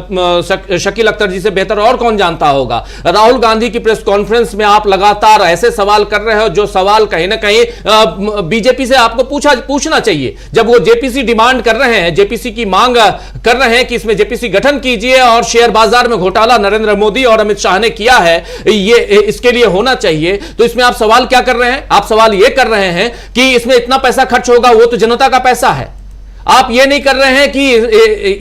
शकील अख्तर जी से बेहतर और कौन जानता होगा। राहुल गांधी की प्रेस कॉन्फ्रेंस में आप लगातार ऐसे सवाल कर रहे हो जो सवाल कहीं ना कहीं बीजेपी से आपको पूछना चाहिए। जब वो जेपीसी डिमांड कर रहे हैं, जेपीसी की मांग कर रहे हैं कि इसमें जेपीसी गठन कीजिए और शेयर बाजार में घोटाला नरेंद्र मोदी और अमित शाह ने किया है, ये इसके लिए होना चाहिए, तो इसमें आप सवाल क्या कर रहे हैं? आप सवाल ये कर रहे हैं कि इसमें इतना पैसा खर्च होगा, वो तो जनता का पैसा है। आप ये नहीं कर रहे हैं कि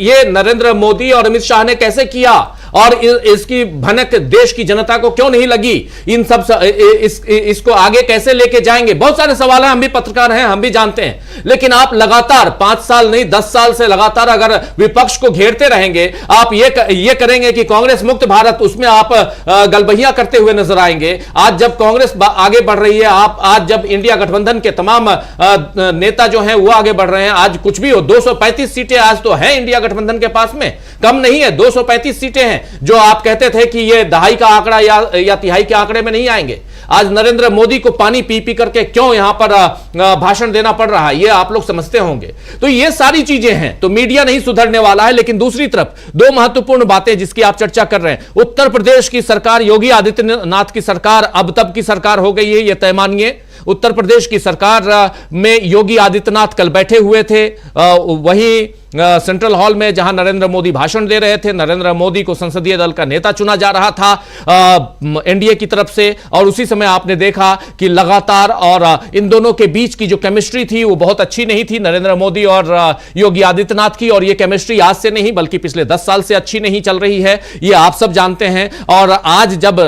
ये नरेंद्र मोदी और अमित शाह ने कैसे किया और इसकी भनक देश की जनता को क्यों नहीं लगी, इन सब इसको आगे कैसे लेके जाएंगे। बहुत सारे सवाल हैं, हम भी पत्रकार हैं, हम भी जानते हैं, लेकिन आप लगातार 5 साल नहीं 10 साल से लगातार अगर विपक्ष को घेरते रहेंगे, आप ये करेंगे कि कांग्रेस मुक्त भारत, उसमें आप गलबहियां करते हुए नजर आएंगे। आज जब कांग्रेस आगे बढ़ रही है, आज जब इंडिया गठबंधन के तमाम नेता जो हैं वो आगे बढ़ रहे हैं, आज कुछ भी हो 235 सीटें आज तो है इंडिया गठबंधन के पास में, कम नहीं है, 235 सीटें हैं। जो आप कहते थे कि ये दहाई का आंकड़ा या तिहाई के आंकड़े में नहीं आएंगे, आज नरेंद्र मोदी को पानी पी पी करके क्यों यहां पर भाषण देना पड़ रहा है, ये आप लोग समझते होंगे। तो ये सारी चीजें हैं, तो मीडिया नहीं सुधरने वाला है। लेकिन दूसरी तरफ दो महत्वपूर्ण बातें जिसकी आप चर्चा कर रहे हैं, उत्तर प्रदेश की सरकार, योगी आदित्यनाथ की सरकार अब तब की सरकार हो गई है, यह तय मानिए। उत्तर प्रदेश की सरकार में योगी आदित्यनाथ कल बैठे हुए थे, वहीं सेंट्रल हॉल में जहां नरेंद्र मोदी भाषण दे रहे थे। नरेंद्र मोदी को संसदीय दल का नेता चुना जा रहा था एनडीए की तरफ से, और उसी समय आपने देखा कि लगातार और इन दोनों के बीच की जो केमिस्ट्री थी वो बहुत अच्छी नहीं थी, नरेंद्र मोदी और योगी आदित्यनाथ की। और ये केमिस्ट्री आज से नहीं बल्कि पिछले 10 साल से अच्छी नहीं चल रही है, ये आप सब जानते हैं। और आज जब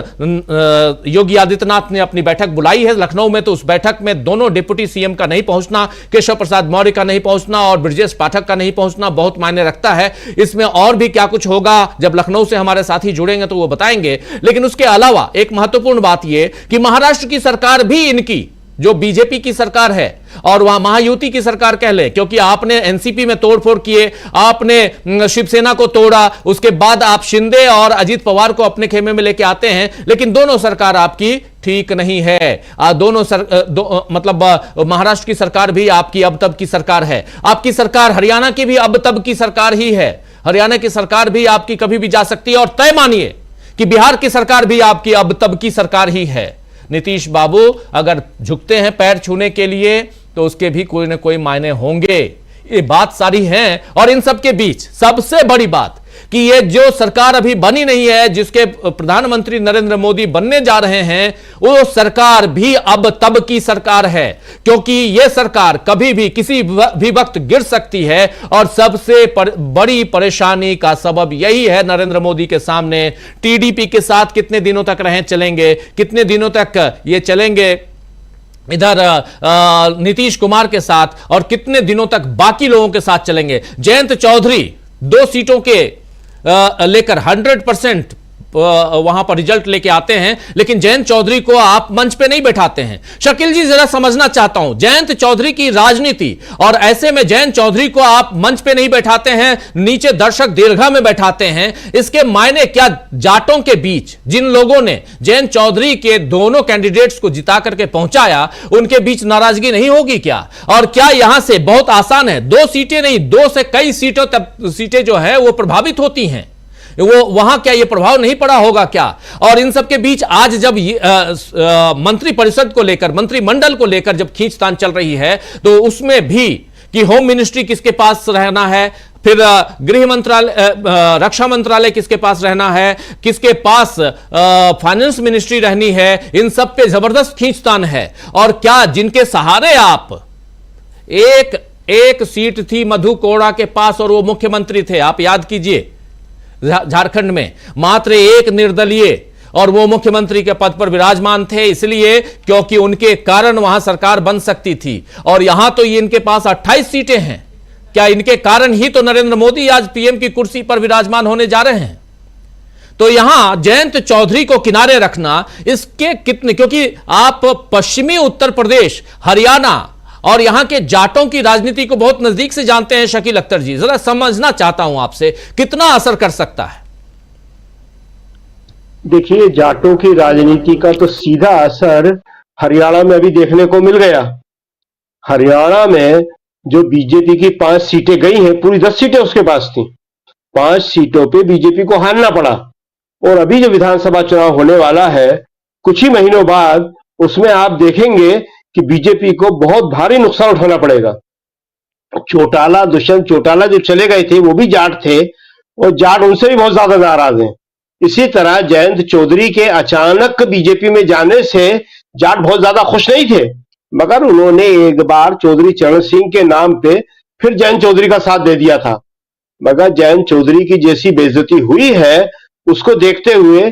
योगी आदित्यनाथ ने अपनी बैठक बुलाई है लखनऊ में, तो उस बैठक में दोनों डिप्टी सीएम का नहीं पहुंचना, केशव प्रसाद मौर्य का नहीं पहुंचना और ब्रजेश पाठक का नहीं पहुंचना बहुत मायने रखता है। इसमें और भी क्या कुछ होगा, जब लखनऊ से हमारे साथी जुड़ेंगे तो वो बताएंगे। लेकिन उसके अलावा एक महत्वपूर्ण बात यह कि महाराष्ट्र की सरकार भी इनकी जो बीजेपी की सरकार है और वहां महायुति की सरकार कह ले, क्योंकि आपने एनसीपी में तोड़फोड़ किए, आपने शिवसेना को तोड़ा, उसके बाद आप शिंदे और अजीत पवार को अपने खेमे में लेके आते हैं, लेकिन दोनों सरकार आपकी ठीक नहीं है। मतलब महाराष्ट्र की सरकार भी आपकी अब तब की सरकार है, आपकी सरकार हरियाणा की भी अब तब की सरकार ही है, हरियाणा की सरकार भी आपकी कभी भी जा सकती है। और तय मानिए कि बिहार की सरकार भी आपकी अब तब की सरकार ही है। नीतीश बाबू अगर झुकते हैं पैर छूने के लिए तो उसके भी कोई ना कोई मायने होंगे, ये बात सारी है। और इन सब के बीच सबसे बड़ी बात कि ये जो सरकार अभी बनी नहीं है, जिसके प्रधानमंत्री नरेंद्र मोदी बनने जा रहे हैं, वो सरकार भी अब तब की सरकार है, क्योंकि ये सरकार कभी भी किसी भी वक्त गिर सकती है। और सबसे बड़ी परेशानी का सबब यही है नरेंद्र मोदी के सामने। टीडीपी के साथ कितने दिनों तक चलेंगे, कितने दिनों तक ये चलेंगे इधर नीतीश कुमार के साथ, और कितने दिनों तक बाकी लोगों के साथ चलेंगे। जयंत चौधरी 2 सीटों के लेकर 100% वहां पर रिजल्ट लेके आते हैं, लेकिन जयंत चौधरी को आप मंच पे नहीं बैठाते हैं। शकील जी जरा समझना चाहता हूं जयंत चौधरी की राजनीति, और ऐसे में जयंत चौधरी को आप मंच पे नहीं बैठाते हैं, नीचे दर्शक दीर्घा में बैठाते हैं, इसके मायने क्या? जाटों के बीच जिन लोगों ने जयंत चौधरी के दोनों कैंडिडेट्स को जिता करके पहुंचाया, उनके बीच नाराजगी नहीं होगी क्या? और क्या यहां से बहुत आसान है, 2 सीटें नहीं 2 से कई सीटें जो है वो प्रभावित होती हैं, वो वहां क्या ये प्रभाव नहीं पड़ा होगा क्या? और इन सब के बीच आज जब मंत्री परिषद को लेकर, मंत्रिमंडल को लेकर जब खींचतान चल रही है, तो उसमें भी कि होम मिनिस्ट्री किसके पास रहना है, फिर गृह मंत्रालय, रक्षा मंत्रालय किसके पास रहना है, किसके पास फाइनेंस मिनिस्ट्री रहनी है, इन सब पे जबरदस्त खींचतान है। और क्या जिनके सहारे आप एक सीट थी मधु कोड़ा के पास और वो मुख्यमंत्री थे, आप याद कीजिए झारखंड में मात्र एक निर्दलीय, और वो मुख्यमंत्री के पद पर विराजमान थे, इसलिए क्योंकि उनके कारण वहां सरकार बन सकती थी। और यहां तो इनके पास 28 सीटें हैं, क्या इनके कारण ही तो नरेंद्र मोदी आज पीएम की कुर्सी पर विराजमान होने जा रहे हैं? तो यहां जयंत चौधरी को किनारे रखना इसके कितने, क्योंकि आप पश्चिमी उत्तर प्रदेश, हरियाणा और यहां के जाटों की राजनीति को बहुत नजदीक से जानते हैं। शकील अख्तर जी जरा समझना चाहता हूं आपसे, कितना असर कर सकता है? देखिए, जाटों की राजनीति का तो सीधा असर हरियाणा में अभी देखने को मिल गया। हरियाणा में जो बीजेपी की 5 सीटें गई हैं, पूरी 10 सीटें उसके पास थी, 5 सीटों पे बीजेपी को हारना पड़ा। और अभी जो विधानसभा चुनाव होने वाला है कुछ ही महीनों बाद, उसमें आप देखेंगे कि बीजेपी को बहुत भारी नुकसान उठाना पड़ेगा। चौटाला, दुष्यंत चौटाला जो चले गए थे वो भी जाट थे, और जाट उनसे भी बहुत ज्यादा नाराज हैं। इसी तरह जयंत चौधरी के अचानक बीजेपी में जाने से जाट बहुत ज्यादा खुश नहीं थे, मगर उन्होंने एक बार चौधरी चरण सिंह के नाम पे फिर जयंत चौधरी का साथ दे दिया था। मगर जयंत चौधरी की जैसी बेइज्जती हुई है, उसको देखते हुए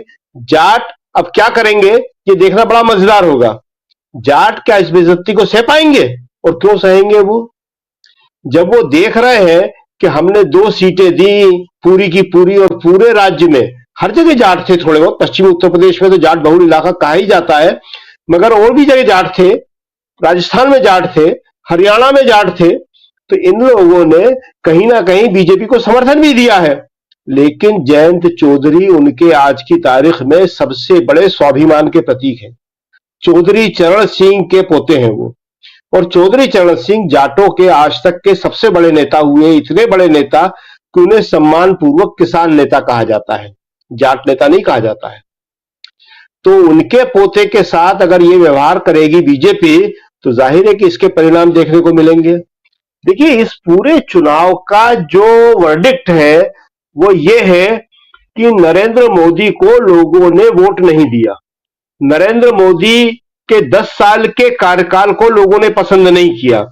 जाट अब क्या करेंगे ये देखना बड़ा मजेदार होगा। जाट क्या इस बेइज्जती को सह पाएंगे, और क्यों सहेंगे वो, जब वो देख रहे हैं कि हमने 2 सीटें दी पूरी की पूरी, और पूरे राज्य में हर जगह जाट थे थोड़े बहुत। पश्चिमी उत्तर प्रदेश में तो जाट बहुल इलाका कहा ही जाता है, मगर और भी जगह जाट थे, राजस्थान में जाट थे, हरियाणा में जाट थे। तो इन लोगों ने कहीं ना कहीं बीजेपी को समर्थन भी दिया है। लेकिन जयंत चौधरी उनके आज की तारीख में सबसे बड़े स्वाभिमान के प्रतीक हैं। चौधरी चरण सिंह के पोते हैं वो, और चौधरी चरण सिंह जाटों के आज तक के सबसे बड़े नेता हुए, इतने बड़े नेता कि उन्हें सम्मान पूर्वक किसान नेता कहा जाता है, जाट नेता नहीं कहा जाता है। तो उनके पोते के साथ अगर ये व्यवहार करेगी बीजेपी, तो जाहिर है कि इसके परिणाम देखने को मिलेंगे। देखिए, इस पूरे चुनाव का जो वर्डिक्ट है वो ये है कि नरेंद्र मोदी को लोगों ने वोट नहीं दिया। नरेंद्र मोदी के 10 साल के कार्यकाल को लोगों ने पसंद नहीं किया।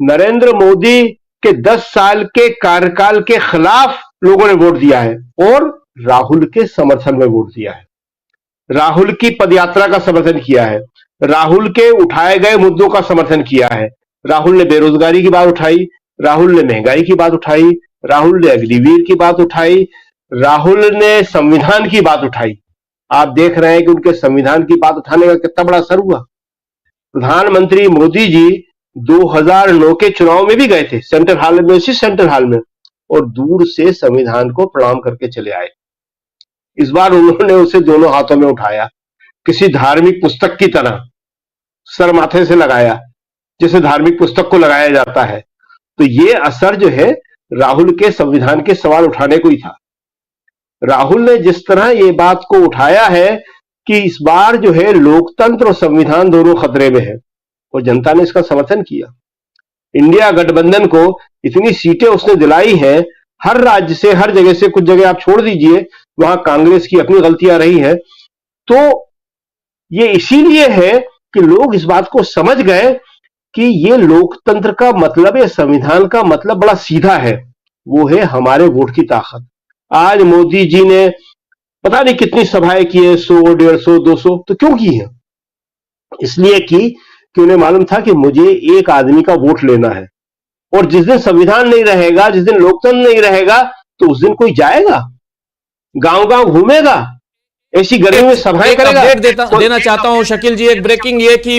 नरेंद्र मोदी के 10 साल के कार्यकाल के खिलाफ लोगों ने वोट दिया है, और राहुल के समर्थन में वोट दिया है। राहुल की पदयात्रा का समर्थन किया है, राहुल के उठाए गए मुद्दों का समर्थन किया है। राहुल ने बेरोजगारी की बात उठाई, राहुल ने महंगाई की बात उठाई, राहुल ने अग्निवीर की बात उठाई, राहुल ने संविधान की बात उठाई। आप देख रहे हैं कि उनके संविधान की बात उठाने का कितना बड़ा असर हुआ। प्रधानमंत्री मोदी जी 2009 के चुनाव में भी गए थे सेंट्रल हॉल में, इसी सेंट्रल हॉल में, और दूर से संविधान को प्रणाम करके चले आए। इस बार उन्होंने उसे दोनों हाथों में उठाया, किसी धार्मिक पुस्तक की तरह सर माथे से लगाया, जैसे धार्मिक पुस्तक को लगाया जाता है। तो ये असर जो है राहुल के संविधान के सवाल उठाने को ही था। राहुल ने जिस तरह ये बात को उठाया है कि इस बार जो है लोकतंत्र और संविधान दोनों खतरे में है, और जनता ने इसका समर्थन किया। इंडिया गठबंधन को इतनी सीटें उसने दिलाई हैं, हर राज्य से, हर जगह से, कुछ जगह आप छोड़ दीजिए वहां कांग्रेस की अपनी गलतियां रही हैं। तो ये इसीलिए है कि लोग इस बात को समझ गए कि ये लोकतंत्र का मतलब या संविधान का मतलब बड़ा सीधा है, वो है हमारे वोट की ताकत। आज मोदी जी ने पता नहीं कितनी सभाएं की है, 100, 150, 200, तो क्यों की है? इसलिए कि उन्हें मालूम था कि मुझे एक आदमी का वोट लेना है, और जिस दिन संविधान नहीं रहेगा, जिस दिन लोकतंत्र नहीं रहेगा, तो उस दिन कोई जाएगा, गांव गांव घूमेगा, ऐसी गर्मी में सभाएं करेगा। अपडेट देना चाहता हूं शकील जी, एक ब्रेकिंग ये कि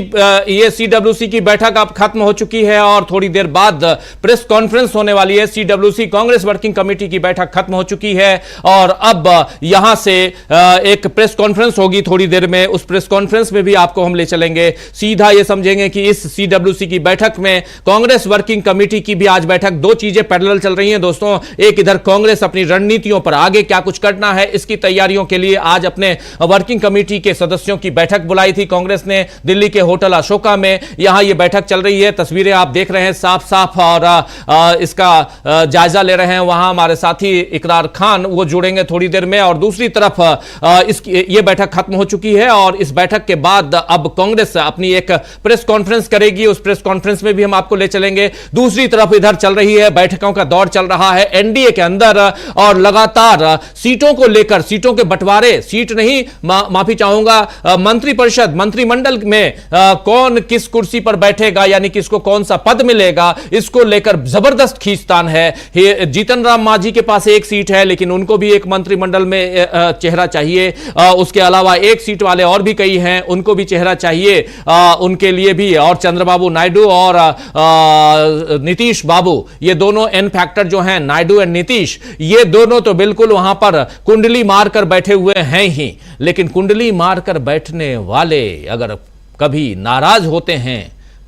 ये सीडब्ल्यूसी की बैठक अब खत्म हो चुकी है और थोड़ी देर बाद प्रेस कॉन्फ्रेंस होने वाली है। सीडब्ल्यूसी कांग्रेस वर्किंग कमेटी की बैठक खत्म हो चुकी है और अब यहां से एक प्रेस कॉन्फ्रेंस होगी थोड़ी देर में। उस प्रेस कॉन्फ्रेंस में भी आपको हम ले चलेंगे। सीधा ये समझेंगे कि इस सीडब्ल्यूसी की बैठक में कांग्रेस वर्किंग कमेटी की भी आज बैठक, दो चीजें पैरेलल चल रही हैं दोस्तों। एक इधर कांग्रेस अपनी रणनीतियों पर आगे क्या कुछ करना है इसकी तैयारियों के लिए आज अपने वर्किंग कमेटी के सदस्यों की बैठक बुलाई थी कांग्रेस ने दिल्ली के होटल अशोका में। यहां यह बैठक चल रही है, तस्वीरें आप देख रहे हैं साफ साफ, और इसका जायजा ले रहे हैं वहां हमारे साथी इकरार खान, वो जुड़ेंगे थोड़ी देर में। और दूसरी तरफ ये बैठक खत्म हो चुकी है और इस बैठक के बाद अब कांग्रेस अपनी एक प्रेस कॉन्फ्रेंस करेगी, उस प्रेस कॉन्फ्रेंस में भी हम आपको ले चलेंगे। दूसरी तरफ इधर चल रही है, बैठकों का दौर चल रहा है एनडीए के अंदर और लगातार सीटों को लेकर, सीटों के बंटवारे, सीट नहीं माफी चाहूंगा, मंत्रिपरिषद, मंत्रिमंडल में कौन किस कुर्सी पर बैठेगा, यानी किसको कौन सा पद मिलेगा, इसको लेकर जबरदस्त खींचतान है। जीतन राम मांझी के पास एक सीट है, लेकिन उनको भी एक मंत्रिमंडल में चेहरा चाहिए। उसके अलावा एक सीट वाले और भी कई हैं, उनको भी चेहरा चाहिए उनके लिए भी। और चंद्रबाबू नायडू और नीतीश बाबू, ये दोनों एन फैक्टर जो हैं, नायडू एंड नीतीश, ये दोनों तो बिल्कुल वहां पर कुंडली मारकर बैठे हुए हैं ही। लेकिन कुंडली मारकर बैठने वाले अगर कभी नाराज होते हैं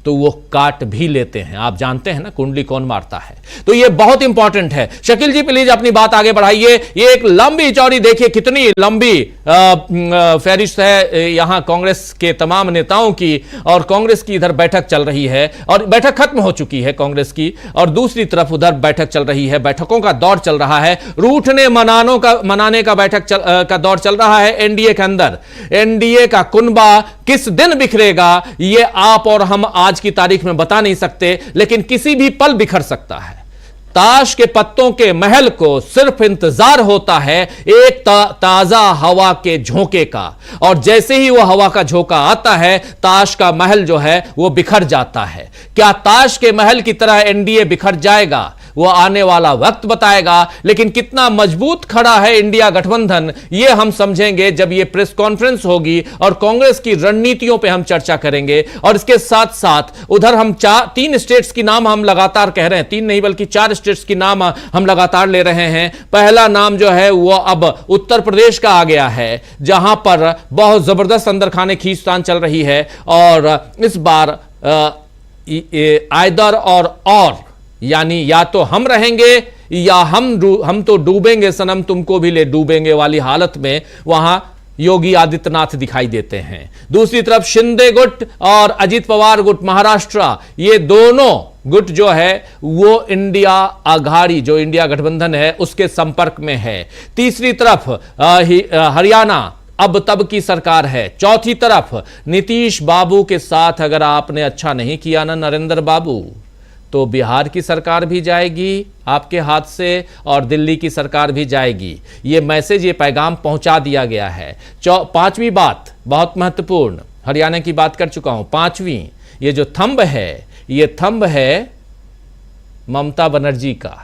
तो वो काट भी लेते हैं। आप जानते हैं ना कुंडली कौन मारता है। तो ये बहुत इंपॉर्टेंट है। शकील जी प्लीज अपनी बात आगे बढ़ाइए। ये एक लंबी चौड़ी, देखिए कितनी लंबी फहरिस्त है यहां कांग्रेस के तमाम नेताओं की, और कांग्रेस की इधर बैठक चल रही है और बैठक खत्म हो चुकी है कांग्रेस की, और दूसरी तरफ उधर बैठक चल रही है, बैठकों का दौर चल रहा है, रूठने मनाने का बैठक का दौर चल रहा है एनडीए के अंदर। एनडीए का कुनबा किस दिन बिखरेगा ये आप और हम आज की तारीख में बता नहीं सकते, लेकिन किसी भी पल बिखर सकता है। ताश के पत्तों के महल को सिर्फ इंतजार होता है एक ताजा हवा के झोंके का, और जैसे ही वो हवा का झोंका आता है ताश का महल जो है वो बिखर जाता है। क्या ताश के महल की तरह एनडीए बिखर जाएगा, वो आने वाला वक्त बताएगा, लेकिन कितना मजबूत खड़ा है इंडिया गठबंधन ये हम समझेंगे जब ये प्रेस कॉन्फ्रेंस होगी और कांग्रेस की रणनीतियों पे हम चर्चा करेंगे। और इसके साथ साथ उधर हम 3 स्टेट्स की नाम हम लगातार कह रहे हैं, 3 नहीं बल्कि 4 स्टेट्स की नाम हम लगातार ले रहे हैं। पहला नाम जो है वो अब उत्तर प्रदेश का आ गया है, जहां पर बहुत जबरदस्त अंदर खाने खींचतान चल रही है, और इस बार आइदर और यानी या तो हम रहेंगे या हम तो डूबेंगे सनम तुमको भी ले डूबेंगे वाली हालत में वहां योगी आदित्यनाथ दिखाई देते हैं। दूसरी तरफ शिंदे गुट और अजित पवार गुट महाराष्ट्र, ये दोनों गुट जो है वो इंडिया आघाड़ी जो इंडिया गठबंधन है उसके संपर्क में है। तीसरी तरफ हरियाणा अब तब की सरकार है। चौथी तरफ नीतीश बाबू के साथ अगर आपने अच्छा नहीं किया ना नरेंद्र बाबू, तो बिहार की सरकार भी जाएगी आपके हाथ से और दिल्ली की सरकार भी जाएगी। ये मैसेज, ये पैगाम पहुंचा दिया गया है। 5वीं बात बहुत महत्वपूर्ण, हरियाणा की बात कर चुका हूं। 5वीं, ये जो थंब है ये थंब है ममता बनर्जी का,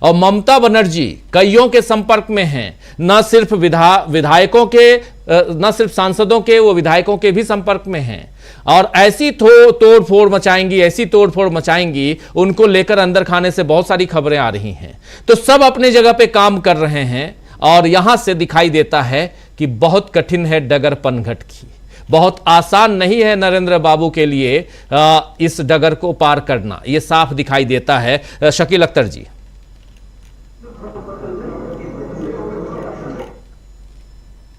और ममता बनर्जी कईयों के संपर्क में हैं, न सिर्फ विधायकों के, न सिर्फ सांसदों के, वो विधायकों के भी संपर्क में हैं, और ऐसी तोड़फोड़ मचाएंगी, ऐसी तोड़फोड़ मचाएंगी, उनको लेकर अंदर खाने से बहुत सारी खबरें आ रही हैं। तो सब अपने जगह पे काम कर रहे हैं, और यहां से दिखाई देता है कि बहुत कठिन है डगर पनघट की, बहुत आसान नहीं है नरेंद्र बाबू के लिए इस डगर को पार करना, यह साफ दिखाई देता है। शकील अख्तर जी,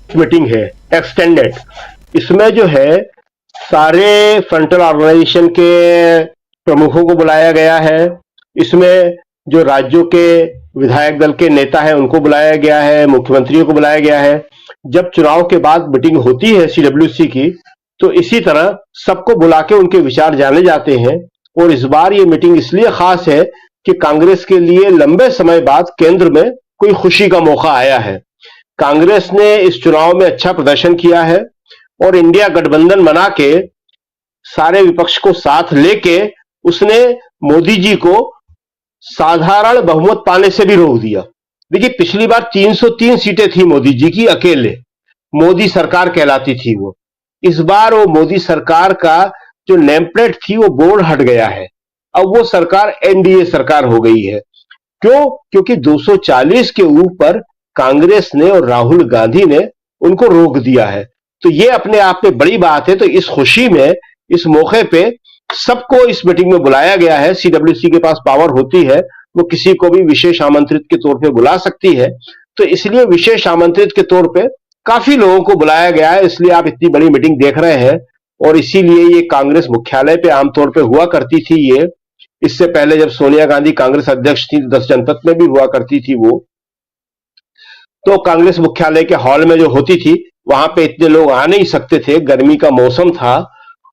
मीटिंग है एक्सटेंडेड, इसमें जो है सारे फ्रंटल ऑर्गेनाइजेशन के प्रमुखों को बुलाया गया है, इसमें जो राज्यों के विधायक दल के नेता हैं उनको बुलाया गया है, मुख्यमंत्रियों को बुलाया गया है। जब चुनाव के बाद मीटिंग होती है सीडब्ल्यूसी की, तो इसी तरह सबको बुला के उनके विचार जाने जाते हैं। और इस बार ये मीटिंग इसलिए खास है कि कांग्रेस के लिए लंबे समय बाद केंद्र में कोई खुशी का मौका आया है। कांग्रेस ने इस चुनाव में अच्छा प्रदर्शन किया है और इंडिया गठबंधन बना के सारे विपक्ष को साथ लेके उसने मोदी जी को साधारण बहुमत पाने से भी रोक दिया। देखिए, पिछली बार 303 सीटें थी मोदी जी की अकेले, मोदी सरकार कहलाती थी वो। इस बार वो मोदी सरकार का जो नेम प्लेट थी वो बोर्ड हट गया है, अब वो सरकार एनडीए सरकार हो गई है। क्यों? क्योंकि 240 के ऊपर कांग्रेस ने और राहुल गांधी ने उनको रोक दिया है। तो ये अपने आप में बड़ी बात है। तो इस खुशी में, इस मौके पे सबको इस मीटिंग में बुलाया गया है। सीडब्ल्यूसी के पास पावर होती है, वो किसी को भी विशेष आमंत्रित के तौर पे बुला सकती है। तो इसलिए विशेष आमंत्रित के तौर पे काफी लोगों को बुलाया गया है, इसलिए आप इतनी बड़ी मीटिंग देख रहे हैं। और इसीलिए ये कांग्रेस मुख्यालय पे आमतौर पे हुआ करती थी। ये इससे पहले जब सोनिया गांधी कांग्रेस अध्यक्ष थी, 10 जनपद में भी हुआ करती थी वो, तो कांग्रेस मुख्यालय के हॉल में जो होती थी वहां पे इतने लोग आ नहीं सकते थे, गर्मी का मौसम था।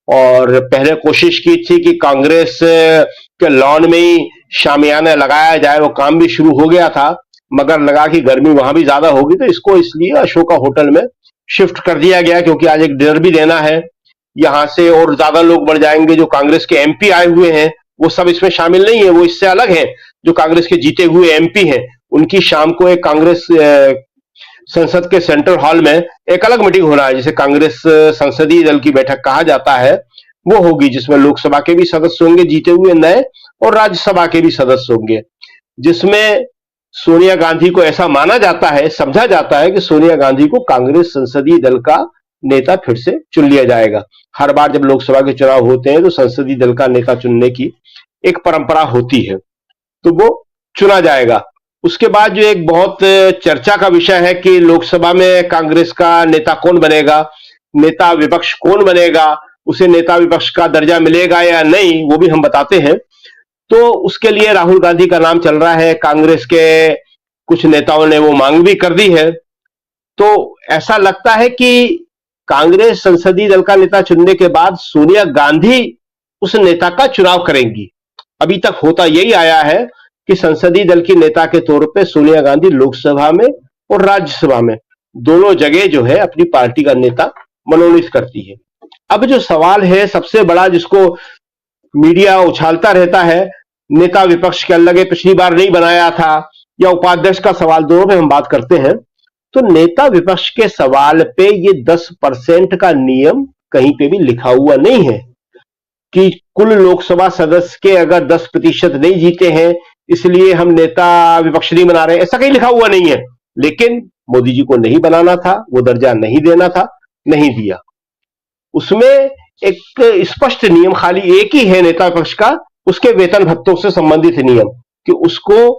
और पहले कोशिश की थी कि कांग्रेस के लॉन में ही शामियाना लगाया जाए, वो काम भी शुरू हो गया था, मगर लगा कि गर्मी वहां भी ज्यादा होगी, तो इसको इसलिए अशोका होटल में शिफ्ट कर दिया गया, क्योंकि आज एक डिनर भी देना है। यहां से और ज्यादा लोग बढ़ जाएंगे। जो कांग्रेस के एमपी आए हुए हैं वो सब इसमें शामिल नहीं है, वो इससे अलग है। जो कांग्रेस के जीते हुए एमपी हैं उनकी शाम को एक कांग्रेस संसद के सेंट्रल हॉल में एक अलग मीटिंग होना है, जिसे कांग्रेस संसदीय दल की बैठक कहा जाता है, वो होगी, जिसमें लोकसभा के भी सदस्य होंगे जीते हुए नए, और राज्यसभा के भी सदस्य होंगे, जिसमें सोनिया गांधी को ऐसा माना जाता है, समझा जाता है कि सोनिया गांधी को कांग्रेस संसदीय दल का नेता फिर से चुन लिया जाएगा। हर बार जब लोकसभा के चुनाव होते हैं तो संसदीय दल का नेता चुनने की एक परंपरा होती है, तो वो चुना जाएगा। उसके बाद जो एक बहुत चर्चा का विषय है कि लोकसभा में कांग्रेस का नेता कौन बनेगा, नेता विपक्ष कौन बनेगा, उसे नेता विपक्ष का दर्जा मिलेगा या नहीं, वो भी हम बताते हैं। तो उसके लिए राहुल गांधी का नाम चल रहा है, कांग्रेस के कुछ नेताओं ने वो मांग भी कर दी है। तो ऐसा लगता है कि कांग्रेस संसदीय दल का नेता चुनने के बाद सोनिया गांधी उस नेता का चुनाव करेंगी। अभी तक होता यही आया है कि संसदीय दल की नेता के तौर पे सोनिया गांधी लोकसभा में और राज्यसभा में दोनों जगह जो है अपनी पार्टी का नेता मनोनीत करती है। अब जो सवाल है सबसे बड़ा, जिसको मीडिया उछालता रहता है, नेता विपक्ष के लगे पिछली बार नहीं बनाया था या उपाध्यक्ष का सवाल, दोनों पे हम बात करते हैं। तो नेता विपक्ष के सवाल पे ये 10% का नियम कहीं पे भी लिखा हुआ नहीं है कि कुल लोकसभा सदस्य के अगर 10% नहीं जीते हैं इसलिए हम नेता विपक्ष नहीं बना रहे, ऐसा कहीं लिखा हुआ नहीं है। लेकिन मोदी जी को नहीं बनाना था, वो दर्जा नहीं देना था, नहीं दिया। उसमें एक स्पष्ट नियम खाली एक ही है नेता विपक्ष का, उसके वेतन भत्तों से संबंधित नियम, कि उसको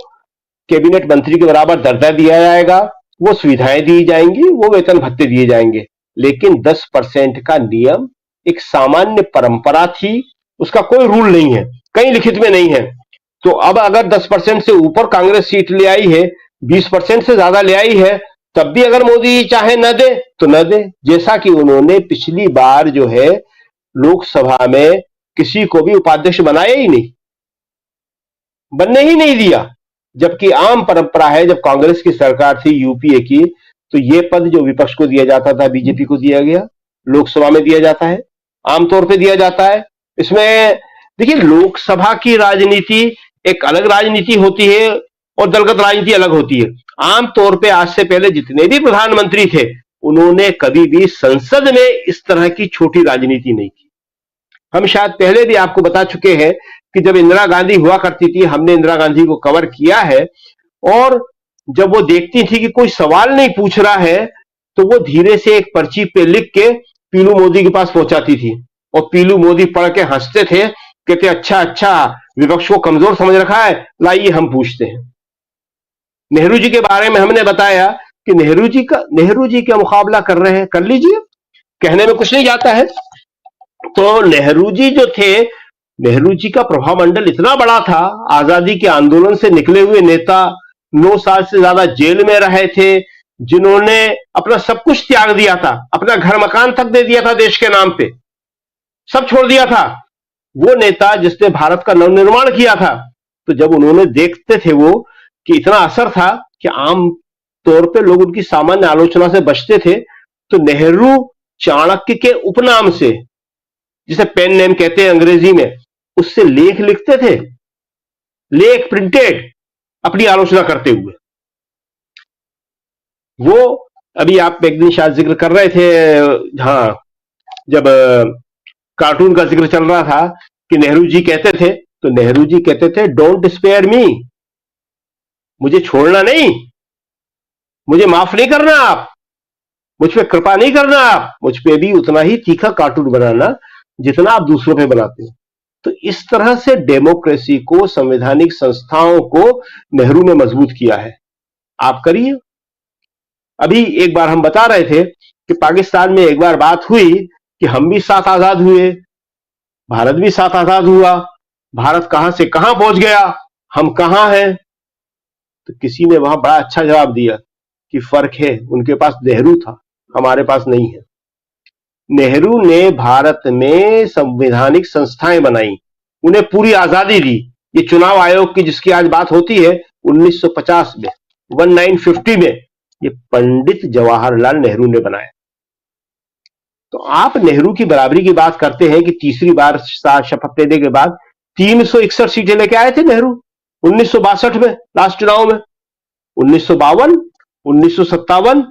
कैबिनेट मंत्री के बराबर दर्जा दिया जाएगा, वो सुविधाएं दी जाएंगी, वो वेतन भत्ते दिए जाएंगे। लेकिन 10% का नियम एक सामान्य परंपरा थी, उसका कोई रूल नहीं है, कहीं लिखित में नहीं है। तो अब अगर 10% से ऊपर कांग्रेस सीट ले आई है, 20% से ज्यादा ले आई है, तब भी अगर मोदी चाहे न दे तो न दे, जैसा कि उन्होंने पिछली बार जो है लोकसभा में किसी को भी उपाध्यक्ष बनाया ही नहीं, बनने ही नहीं दिया। जबकि आम परंपरा है, जब कांग्रेस की सरकार थी यूपीए की, तो ये पद जो विपक्ष को दिया जाता था बीजेपी को दिया गया, लोकसभा में दिया जाता है, आमतौर पे दिया जाता है। इसमें देखिए, लोकसभा की राजनीति एक अलग राजनीति होती है और दलगत राजनीति अलग होती है। आमतौर पे आज से पहले जितने भी प्रधानमंत्री थे उन्होंने कभी भी संसद में इस तरह की छोटी राजनीति नहीं की। हम शायद पहले भी आपको बता चुके हैं कि जब इंदिरा गांधी हुआ करती थी, हमने इंदिरा गांधी को कवर किया है, और जब वो देखती थी कि कोई सवाल नहीं पूछ रहा है तो वो धीरे से एक पर्ची पे लिख के पीलू मोदी के पास पहुंचाती थी, और पीलू मोदी पढ़ के हंसते थे, कहते अच्छा विपक्ष को कमजोर समझ रखा है, लाइए हम पूछते हैं। नेहरू जी के बारे में हमने बताया कि नेहरू जी का मुकाबला कर रहे हैं, कर लीजिए, कहने में कुछ नहीं जाता है। तो नेहरू जी जो थे, नेहरू जी का प्रभाव मंडल इतना बड़ा था, आजादी के आंदोलन से निकले हुए नेता, 9 साल से ज्यादा जेल में रहे थे, जिन्होंने अपना सब कुछ त्याग दिया था, अपना घर मकान तक दे दिया था देश के नाम पे, सब छोड़ दिया था। वो नेता जिसने भारत का नवनिर्माण किया था, तो जब उन्होंने देखते थे वो कि इतना असर था कि आम तौर पे लोग उनकी सामान्य आलोचना से बचते थे, तो नेहरू चाणक्य के उपनाम से, जिसे पेन नेम कहते हैं अंग्रेजी में, उससे लेख लिखते थे, लेख प्रिंटेड, अपनी आलोचना करते हुए। वो अभी आप एक दिन शायद जिक्र कर रहे थे, हाँ, जब कार्टून का जिक्र चल रहा था कि नेहरू जी कहते थे, तो नेहरू जी कहते थे डोंट स्पेयर मी, मुझे छोड़ना नहीं, मुझे माफ नहीं करना, आप मुझ पे कृपा नहीं करना, आप मुझ पे भी उतना ही तीखा कार्टून बनाना जितना आप दूसरों पे बनाते हो। तो इस तरह से डेमोक्रेसी को, संवैधानिक संस्थाओं को नेहरू ने मजबूत किया है। आप करिए। अभी एक बार हम बता रहे थे कि पाकिस्तान में एक बार बात हुई कि हम भी साथ आजाद हुए, भारत भी साथ आजाद हुआ, भारत कहां से कहां पहुंच गया, हम कहां हैं। तो किसी ने वहां बड़ा अच्छा जवाब दिया कि फर्क है, उनके पास नेहरू था, हमारे पास नहीं है। नेहरू ने भारत में संवैधानिक संस्थाएं बनाई, उन्हें पूरी आजादी दी। ये चुनाव आयोग की जिसकी आज बात होती है, 1950 में, 1950 में, ये पंडित जवाहरलाल नेहरू ने बनाया। तो आप नेहरू की बराबरी की बात करते हैं कि तीसरी बार शपथ लेने के बाद 361 सीटें लेके आए थे नेहरू 1962 में, लास्ट चुनाव में। 1952, 1957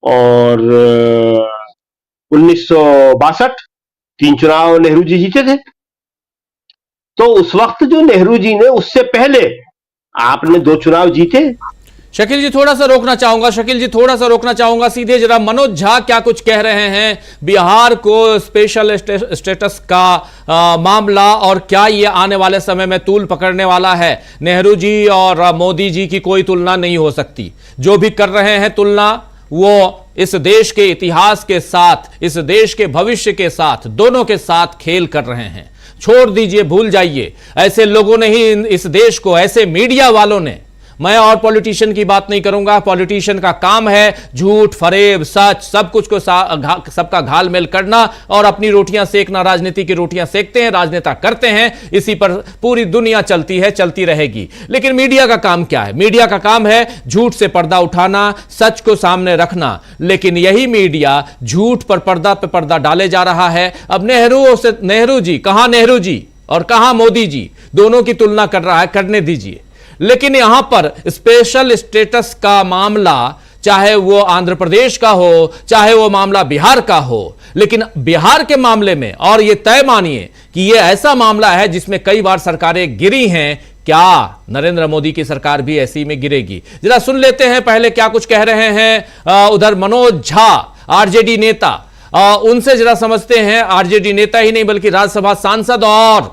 और 1962, 3 चुनाव नेहरू जी जीते थे। तो उस वक्त जो नेहरू जी ने, उससे पहले आपने 2 चुनाव जीते। शकील जी थोड़ा सा रोकना चाहूंगा, शकील जी थोड़ा सा रोकना चाहूंगा, सीधे जरा मनोज झा क्या कुछ कह रहे हैं बिहार को स्पेशल स्टेटस का मामला, और क्या ये आने वाले समय में तूल पकड़ने वाला है? नेहरू जी और मोदी जी की कोई तुलना नहीं हो सकती। जो भी कर रहे हैं तुलना, वो इस देश के इतिहास के साथ, इस देश के भविष्य के साथ, दोनों के साथ खेल कर रहे हैं। छोड़ दीजिए, भूल जाइए। ऐसे लोगों ने ही इस देश को, ऐसे मीडिया वालों ने, मैं और पॉलिटिशियन की बात नहीं करूंगा, पॉलिटिशियन का काम है झूठ फरेब सच सब कुछ को सबका घालमेल करना और अपनी रोटियां सेकना, राजनीति की रोटियां सेकते हैं, राजनेता करते हैं, इसी पर पूरी दुनिया चलती है, चलती रहेगी। लेकिन मीडिया का काम क्या है? मीडिया का काम है झूठ से पर्दा उठाना, सच को सामने रखना। लेकिन यही मीडिया झूठ पर पर्दा डाले जा रहा है। अब नेहरू जी, कहां नेहरू जी और कहां मोदी जी, दोनों की तुलना कर रहा है, करने दीजिए। लेकिन यहां पर स्पेशल स्टेटस का मामला, चाहे वो आंध्र प्रदेश का हो, चाहे वो मामला बिहार का हो, लेकिन बिहार के मामले में, और ये तय मानिए कि ये ऐसा मामला है जिसमें कई बार सरकारें गिरी हैं, क्या नरेंद्र मोदी की सरकार भी ऐसी में गिरेगी? जरा सुन लेते हैं पहले क्या कुछ कह रहे हैं उधर मनोज झा, आरजेडी नेता। उनसे जरा समझते हैं, आरजेडी नेता ही नहीं बल्कि राज्यसभा सांसद, और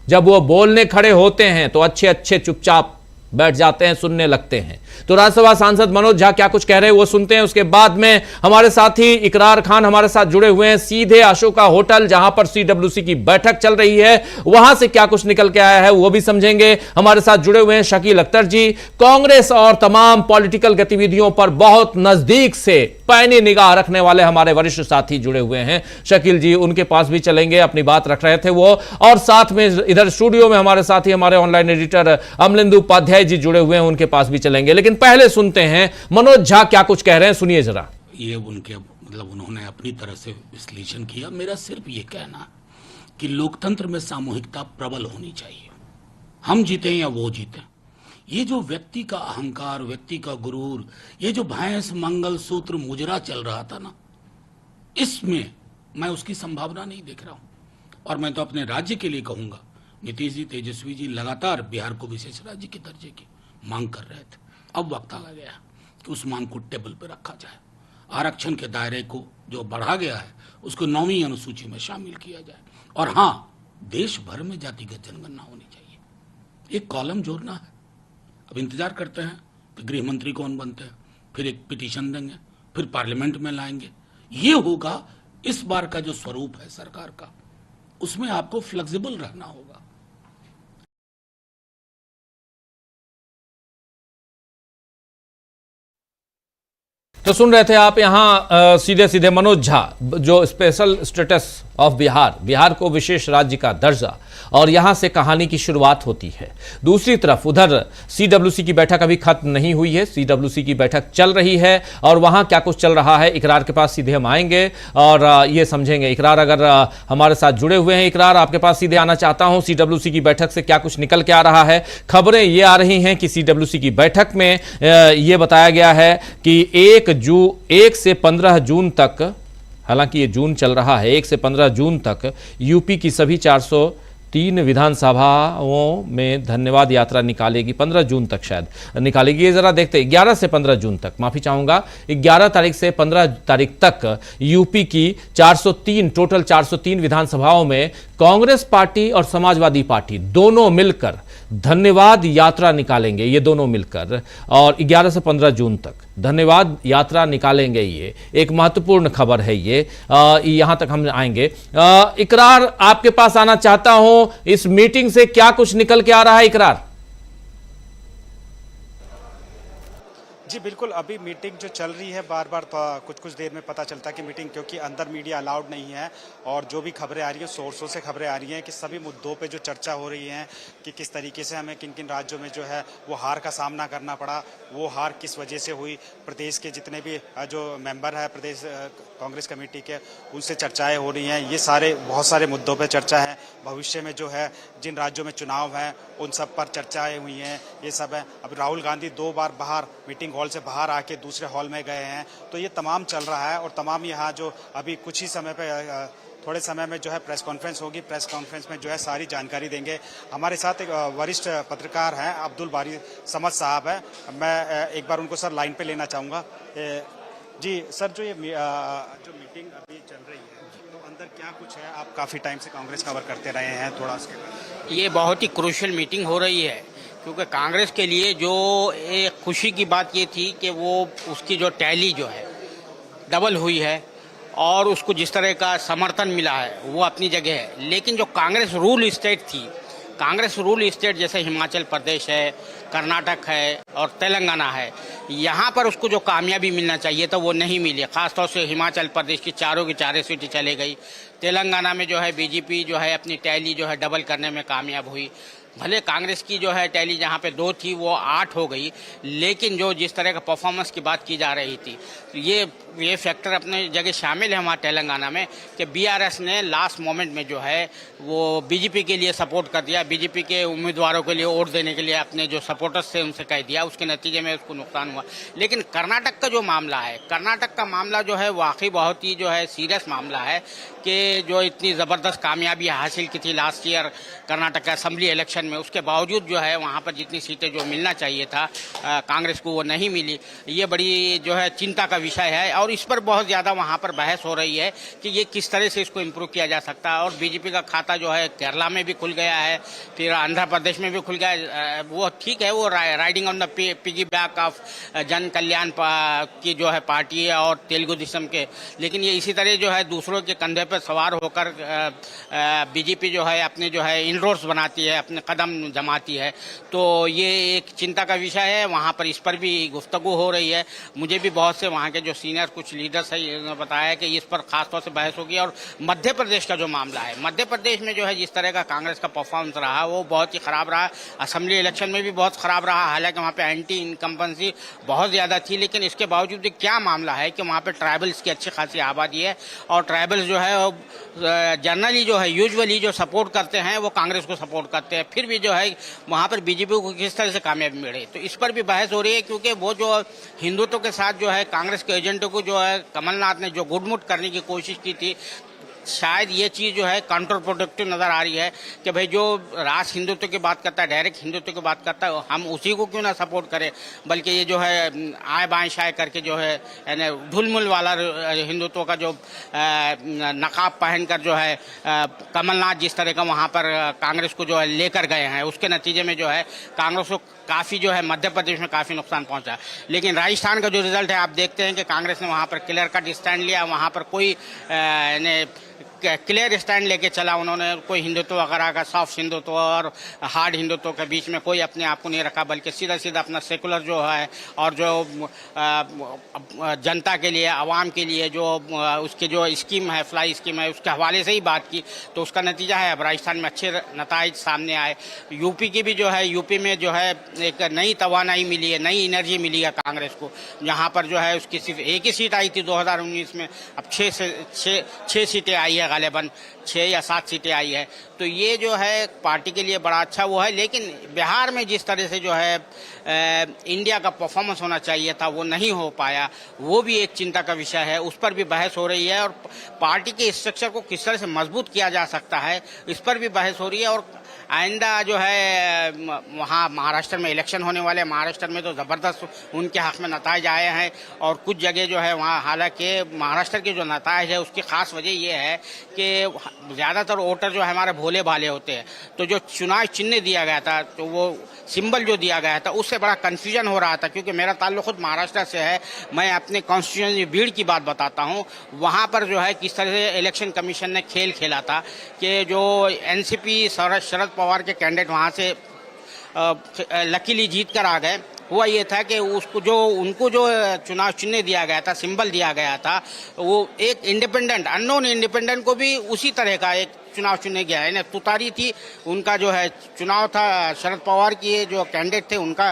जब वो बोलने खड़े होते हैं तो अच्छे अच्छे चुपचाप बैठ जाते हैं, सुनने लगते हैं। तो राज्यसभा सांसद मनोज झा क्या कुछ कह रहे हैं वो सुनते हैं। उसके बाद में हमारे साथी इकरार खान हमारे साथ जुड़े हुए हैं सीधे अशोका होटल, जहां पर सीडब्ल्यूसी की बैठक चल रही है, वहां से क्या कुछ निकल के आया है वो भी समझेंगे। हमारे साथ जुड़े हुए हैं शकील अख्तर जी, कांग्रेस और तमाम पॉलिटिकल गतिविधियों पर बहुत नजदीक से पैनी निगाह रखने वाले हमारे वरिष्ठ साथी जुड़े हुए हैं। शकील जी, उनके पास भी चलेंगे, अपनी बात रख रहे थे वो। और साथ में इधर स्टूडियो में हमारे साथी हमारे ऑनलाइन एडिटर अमलेंदु उपाध्याय जी जुड़े हुए हैं, उनके पास भी चलेंगे। लेकिन पहले सुनते हैं मनोज झा क्या कुछ कह रहे हैं, सुनिए जरा। ये उनके मतलब उन्होंने अपनी तरह से विश्लेषण किया। मेरा सिर्फ ये कहना कि लोकतंत्र में सामूहिकता प्रबल होनी चाहिए। हम जीते या वो जीते, ये जो व्यक्ति का अहंकार, व्यक्ति का गुरूर, ये जो भैंस मंगल सूत्र मुजरा चल रहा था ना, इसमें मैं उसकी संभावना नहीं देख रहा हूं। और मैं तो अपने राज्य के लिए कहूंगा, नीतीश जी, तेजस्वी जी लगातार बिहार को विशेष राज्य के दर्जे की मांग कर रहे थे। अब वक्त आ गया कि उस मांग को टेबल पर रखा जाए। आरक्षण के दायरे को जो बढ़ा गया है उसको 9वीं अनुसूची में शामिल किया जाए। और हाँ, देश भर में जातिगत जनगणना होनी चाहिए। एक कॉलम जोड़ना है। अब इंतजार करते हैं कि गृह मंत्री कौन बनते हैं, फिर एक पिटीशन देंगे, फिर पार्लियामेंट में लाएंगे। ये होगा इस बार का जो स्वरूप है सरकार का, उसमें आपको फ्लेक्सिबल रहना होगा। तो सुन रहे थे आप यहां सीधे सीधे मनोज झा, जो स्पेशल स्टेटस ऑफ बिहार को विशेष राज्य का दर्जा, और यहां से कहानी की शुरुआत होती है। दूसरी तरफ उधर सीडब्ल्यूसी की बैठक अभी खत्म नहीं हुई है, सीडब्ल्यूसी की बैठक चल रही है और वहां क्या कुछ चल रहा है, इकरार के पास सीधे हम आएंगे और ये समझेंगे। इकरार अगर हमारे साथ जुड़े हुए हैं, इकरार आपके पास सीधे आना चाहता हूं, सीडब्ल्यूसी की बैठक से क्या कुछ निकल के आ रहा है? खबरें ये आ रही हैं कि सीडब्ल्यूसी की बैठक में ये बताया गया है कि 1 से 15 जून तक, हालांकि ये जून चल रहा है, 1 से 15 जून तक यूपी की सभी 403 विधानसभाओं में धन्यवाद यात्रा निकालेगी। 15 जून तक शायद निकालेगी, ये जरा देखते हैं। 11 से 15 जून तक, माफी चाहूंगा, 11 तारीख से 15 तारीख तक यूपी की 403, टोटल 403 विधानसभाओं में कांग्रेस पार्टी और समाजवादी पार्टी दोनों मिलकर धन्यवाद यात्रा निकालेंगे, ये दोनों मिलकर, और 11 से 15 जून तक धन्यवाद यात्रा निकालेंगे। ये एक महत्वपूर्ण खबर है, ये यहां तक हम आएंगे। इकरार, आपके पास आना चाहता हूं, इस मीटिंग से क्या कुछ निकल के आ रहा है? इकरार जी बिल्कुल, अभी मीटिंग जो चल रही है, बार बार तो कुछ देर में पता चलता है कि मीटिंग, क्योंकि अंदर मीडिया अलाउड नहीं है, और जो भी खबरें आ रही हैं सोर्सों से खबरें आ रही हैं कि सभी मुद्दों पे जो चर्चा हो रही है कि किस तरीके से हमें किन किन राज्यों में जो है वो हार का सामना करना पड़ा, वो हार किस वजह से हुई, प्रदेश के जितने भी जो मेंबर है प्रदेश कांग्रेस कमेटी के, उनसे चर्चाएँ हो रही हैं। ये सारे बहुत सारे मुद्दों पर चर्चा है। भविष्य में जो है जिन राज्यों में चुनाव हैं उन सब पर चर्चाएँ हुई हैं, ये सब है। अब राहुल गांधी 2 बार बाहर मीटिंग हॉल से बाहर आके दूसरे हॉल में गए हैं, तो ये तमाम चल रहा है। और तमाम यहाँ जो अभी कुछ ही समय पे थोड़े समय में जो है प्रेस कॉन्फ्रेंस होगी। प्रेस कॉन्फ्रेंस में जो है सारी जानकारी देंगे। हमारे साथ एक वरिष्ठ पत्रकार हैं, अब्दुल बारी समद साहब है। मैं एक बार उनको सर लाइन पे लेना चाहूँगा। जी सर, जो ये जो मीटिंग अभी चल रही है तो अंदर क्या कुछ है? आप काफ़ी टाइम से कांग्रेस कवर करते रहे हैं, थोड़ा उसके बारे में। ये बहुत ही क्रूशियल मीटिंग हो रही है, क्योंकि कांग्रेस के लिए जो एक खुशी की बात ये थी कि वो उसकी जो टैली जो है डबल हुई है और उसको जिस तरह का समर्थन मिला है वो अपनी जगह है। लेकिन जो कांग्रेस रूल स्टेट थी, कांग्रेस रूल स्टेट जैसे हिमाचल प्रदेश है, कर्नाटक है और तेलंगाना है, यहाँ पर उसको जो कामयाबी मिलना चाहिए था वो नहीं मिली। खासतौर से हिमाचल प्रदेश की चारों की चारों सीटें चले गई। तेलंगाना में जो है बीजेपी जो है अपनी टैली जो है डबल करने में कामयाब हुई। भले कांग्रेस की जो है टैली जहाँ पे 2 थी वो 8 हो गई, लेकिन जो जिस तरह का परफॉर्मेंस की बात की जा रही थी, ये फैक्टर अपने जगह शामिल है वहाँ तेलंगाना में कि बीआरएस ने लास्ट मोमेंट में जो है वो बीजेपी के लिए सपोर्ट कर दिया, बीजेपी के उम्मीदवारों के लिए वोट देने के लिए अपने जो सपोर्टर्स थे उनसे कह दिया। उसके नतीजे में उसको नुकसान हुआ। लेकिन कर्नाटक का जो मामला है, कर्नाटक का मामला जो है वाकई बहुत ही जो है सीरियस मामला है कि जो इतनी ज़बरदस्त कामयाबी हासिल की थी last year Karnataka assembly election में, उसके बावजूद जो है वहाँ पर जितनी सीटें जो मिलना चाहिए था कांग्रेस को वो नहीं मिली। ये बड़ी जो है चिंता का विषय है और इस पर बहुत ज़्यादा वहाँ पर बहस हो रही है कि ये किस तरह से इसको इम्प्रूव किया जा सकता है। और बीजेपी का खाता जो है केरला में भी खुल गया है, फिर आंध्र प्रदेश में भी खुल गया है। वो ठीक है, वो riding on the piggy back of जन कल्याण की जो है पार्टी है और तेलुगु देशम के, लेकिन ये इसी तरह जो है दूसरों के कंधे पर सवार होकर बीजेपी जो है अपने जो है इनरोड्स बनाती है, अपने कदम जमाती है। तो ये एक चिंता का विषय है। वहाँ पर इस पर भी गुफ्तगू हो रही है। मुझे भी बहुत से वहाँ के जो सीनियर कुछ लीडर्स हैं उन्होंने बताया कि इस पर खासतौर से बहस होगी। और मध्य प्रदेश का जो मामला है, मध्य प्रदेश में जो है जिस तरह का कांग्रेस का परफॉर्मेंस रहा वो बहुत ही खराब रहा। असेंबली इलेक्शन में भी बहुत खराब रहा, हालांकि वहाँ पे एंटी इनकम्बेंसी बहुत ज़्यादा थी, लेकिन इसके बावजूद भी क्या मामला है कि वहाँ पे ट्राइबल्स की अच्छी खासी आबादी है और ट्राइबल्स जो है जनरली जो है यूजुअली जो सपोर्ट करते हैं वो कांग्रेस को सपोर्ट करते हैं। फिर भी जो है वहाँ पर बीजेपी को किस तरह से कामयाबी मिले, तो इस पर भी बहस हो रही है। क्योंकि वो जो हिंदुत्व के साथ जो है कांग्रेस के एजेंटों को जो है कमलनाथ ने जो गुडमुट करने की कोशिश की थी, शायद ये चीज़ जो है काउंटर प्रोडक्टिव नज़र आ रही है कि भाई जो राष्ट्र हिंदुत्व की बात करता है, डायरेक्ट हिंदुत्व की बात करता है, हम उसी को क्यों ना सपोर्ट करें, बल्कि ये जो है आए बाएं शाए करके जो है यानी ढुलमुल वाला हिंदुत्व का जो नकाब पहनकर जो है कमलनाथ जिस तरह का वहाँ पर कांग्रेस को जो है लेकर गए हैं, उसके नतीजे में जो है कांग्रेस को काफ़ी जो है मध्य प्रदेश में काफ़ी नुकसान पहुंचा। लेकिन राजस्थान का जो रिजल्ट है आप देखते हैं कि कांग्रेस ने वहाँ पर क्लियर कट स्टैंड लिया, वहाँ पर कोई क्लियर स्टैंड लेके चला। उन्होंने कोई हिंदुत्व वगैरह का सॉफ्ट हिंदुत्व और हार्ड हिंदुत्व के बीच में कोई अपने आप को नहीं रखा, बल्कि सीधा सीधा अपना सेकुलर जो है और जो जनता के लिए, आवाम के लिए जो उसके जो स्कीम है, फ्लाई स्कीम है, उसके हवाले से ही बात की। तो उसका नतीजा है अब राजस्थान में अच्छे नताइज सामने आए। यूपी की भी जो है, यूपी में जो है एक नई तवानाई मिली है, नई एनर्जी मिली है कांग्रेस को, जहाँ पर जो है उसकी सिर्फ एक ही सीट आई थी 2019 में, अब 6 सीटें आई है, गालिबन 6 या 7 सीटें आई है। तो ये जो है पार्टी के लिए बड़ा अच्छा वो है। लेकिन बिहार में जिस तरह से जो है इंडिया का परफॉर्मेंस होना चाहिए था वो नहीं हो पाया, वो भी एक चिंता का विषय है। उस पर भी बहस हो रही है और पार्टी के स्ट्रक्चर को किस तरह से मजबूत किया जा सकता है इस पर भी बहस हो रही है। और आइंदा जो है वहाँ महाराष्ट्र में इलेक्शन होने वाले, महाराष्ट्र में तो ज़बरदस्त उनके हक़ में नताइज आए हैं और कुछ जगह जो है वहाँ, हालांकि महाराष्ट्र के जो नताइज है उसकी ख़ास वजह ये है कि ज़्यादातर वोटर जो हमारे भोले भाले होते हैं, तो जो चुनाव चिन्ह दिया गया था, तो वो सिंबल जो दिया गया था उससे बड़ा कन्फ्यूजन हो रहा था। क्योंकि मेरा ताल्लुक़ खुद महाराष्ट्र से है, मैं अपने कॉन्स्टिट्यूएंसी बीड़ की बात बताता हूँ। वहाँ पर जो है किस तरह से इलेक्शन कमीशन ने खेल खेला था कि जो एनसीपी शरद पवार के कैंडिडेट वहाँ से लकीली जीत कर आ गए। हुआ ये था कि उनको जो चुनाव चिन्ह दिया गया था, सिंबल दिया गया था, वो एक इंडिपेंडेंट, अननोन इंडिपेंडेंट को भी उसी तरह का एक चुनाव चुने गया है ना, तुतारी थी उनका जो है चुनाव था, शरद पवार की जो कैंडिडेट थे उनका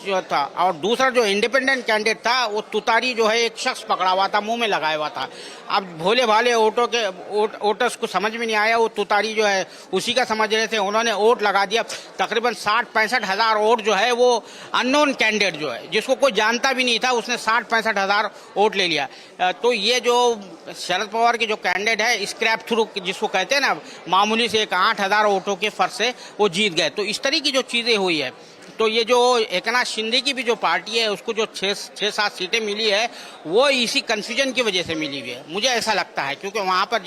जो था, और दूसरा जो इंडिपेंडेंट कैंडिडेट था वो तुतारी जो है एक शख्स पकड़ा हुआ था, मुंह में लगाया हुआ था। अब भोले भाले वोटर्स को समझ में नहीं आया, वो तुतारी जो है उसी का समझ रहे थे, उन्होंने वोट लगा दिया। तकरीबन 60-65 हज़ार वोट जो है वो अननोन कैंडिडेट जो है, जिसको कोई जानता भी नहीं था, उसने 60-65 हज़ार वोट ले लिया। तो ये जो शरद पवार के जो कैंडिडेट है स्क्रैप थ्रू जिसको कहते हैं ना, मामूली से 8,000 वोटों के फर्क से वो जीत गए। तो इस तरह की जो चीजें हुई है, तो ये जो एकनाथ शिंदे की भी जो पार्टी है उसको जो 6-7 सीटें मिली है वो इसी कंफ्यूजन की वजह से मिली हुई है, मुझे ऐसा लगता है। क्योंकि वहाँ पर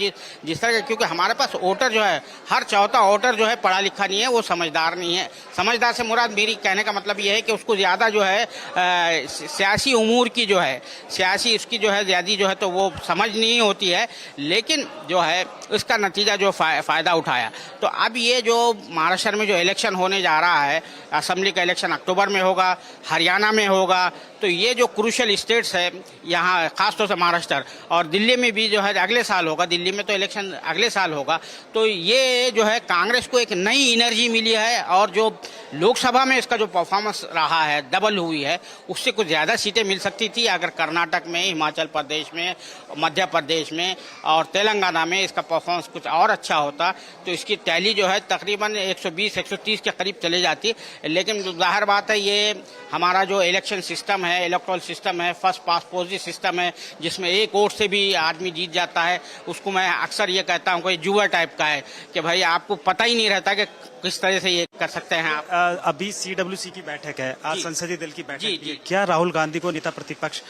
जिस तरह, क्योंकि हमारे पास वोटर जो है, हर चौथा वोटर जो है पढ़ा लिखा नहीं है, वो समझदार नहीं है। समझदार से मुराद मेरी कहने का मतलब ये है कि उसको ज़्यादा जो है सियासी उमूर की जो है, सियासी उसकी जो है ज़्यादा जो है तो वो समझ नहीं होती है, लेकिन जो है इसका नतीजा जो फ़ायदा उठाया। तो अब ये जो महाराष्ट्र में जो इलेक्शन होने जा रहा है, असेंबली का इलेक्शन अक्टूबर में होगा, हरियाणा में होगा, तो ये जो क्रूशियल स्टेट्स है यहाँ खासतौर से महाराष्ट्र और दिल्ली में भी जो है अगले साल होगा, दिल्ली में तो इलेक्शन अगले साल होगा। तो ये जो है कांग्रेस को एक नई एनर्जी मिली है, और जो लोकसभा में इसका जो परफॉर्मेंस रहा है, डबल हुई है, उससे कुछ ज़्यादा सीटें मिल सकती थी अगर कर्नाटक में, हिमाचल प्रदेश में, मध्य प्रदेश में और तेलंगाना में इसका परफॉर्मेंस कुछ और अच्छा होता, तो इसकी टैली जो है तकरीबन 120-130 के करीब चले जाती। लेकिन जाहिर बात है ये हमारा जो इलेक्शन सिस्टम है, इलेक्टोरल सिस्टम है, फर्स्ट पास पोस्ट सिस्टम है, जिसमें एक वोट से भी आदमी जीत जाता है, उसको मैं अक्सर ये कहता हूँ कोई जुआ टाइप का है कि भाई आपको पता ही नहीं रहता कि किस तरह से ये कर सकते हैं आप। अभी CWC की बैठक है, आज संसदीय दल की बैठक जी, है। क्या राहुल गांधी को नेता प्रतिपक्ष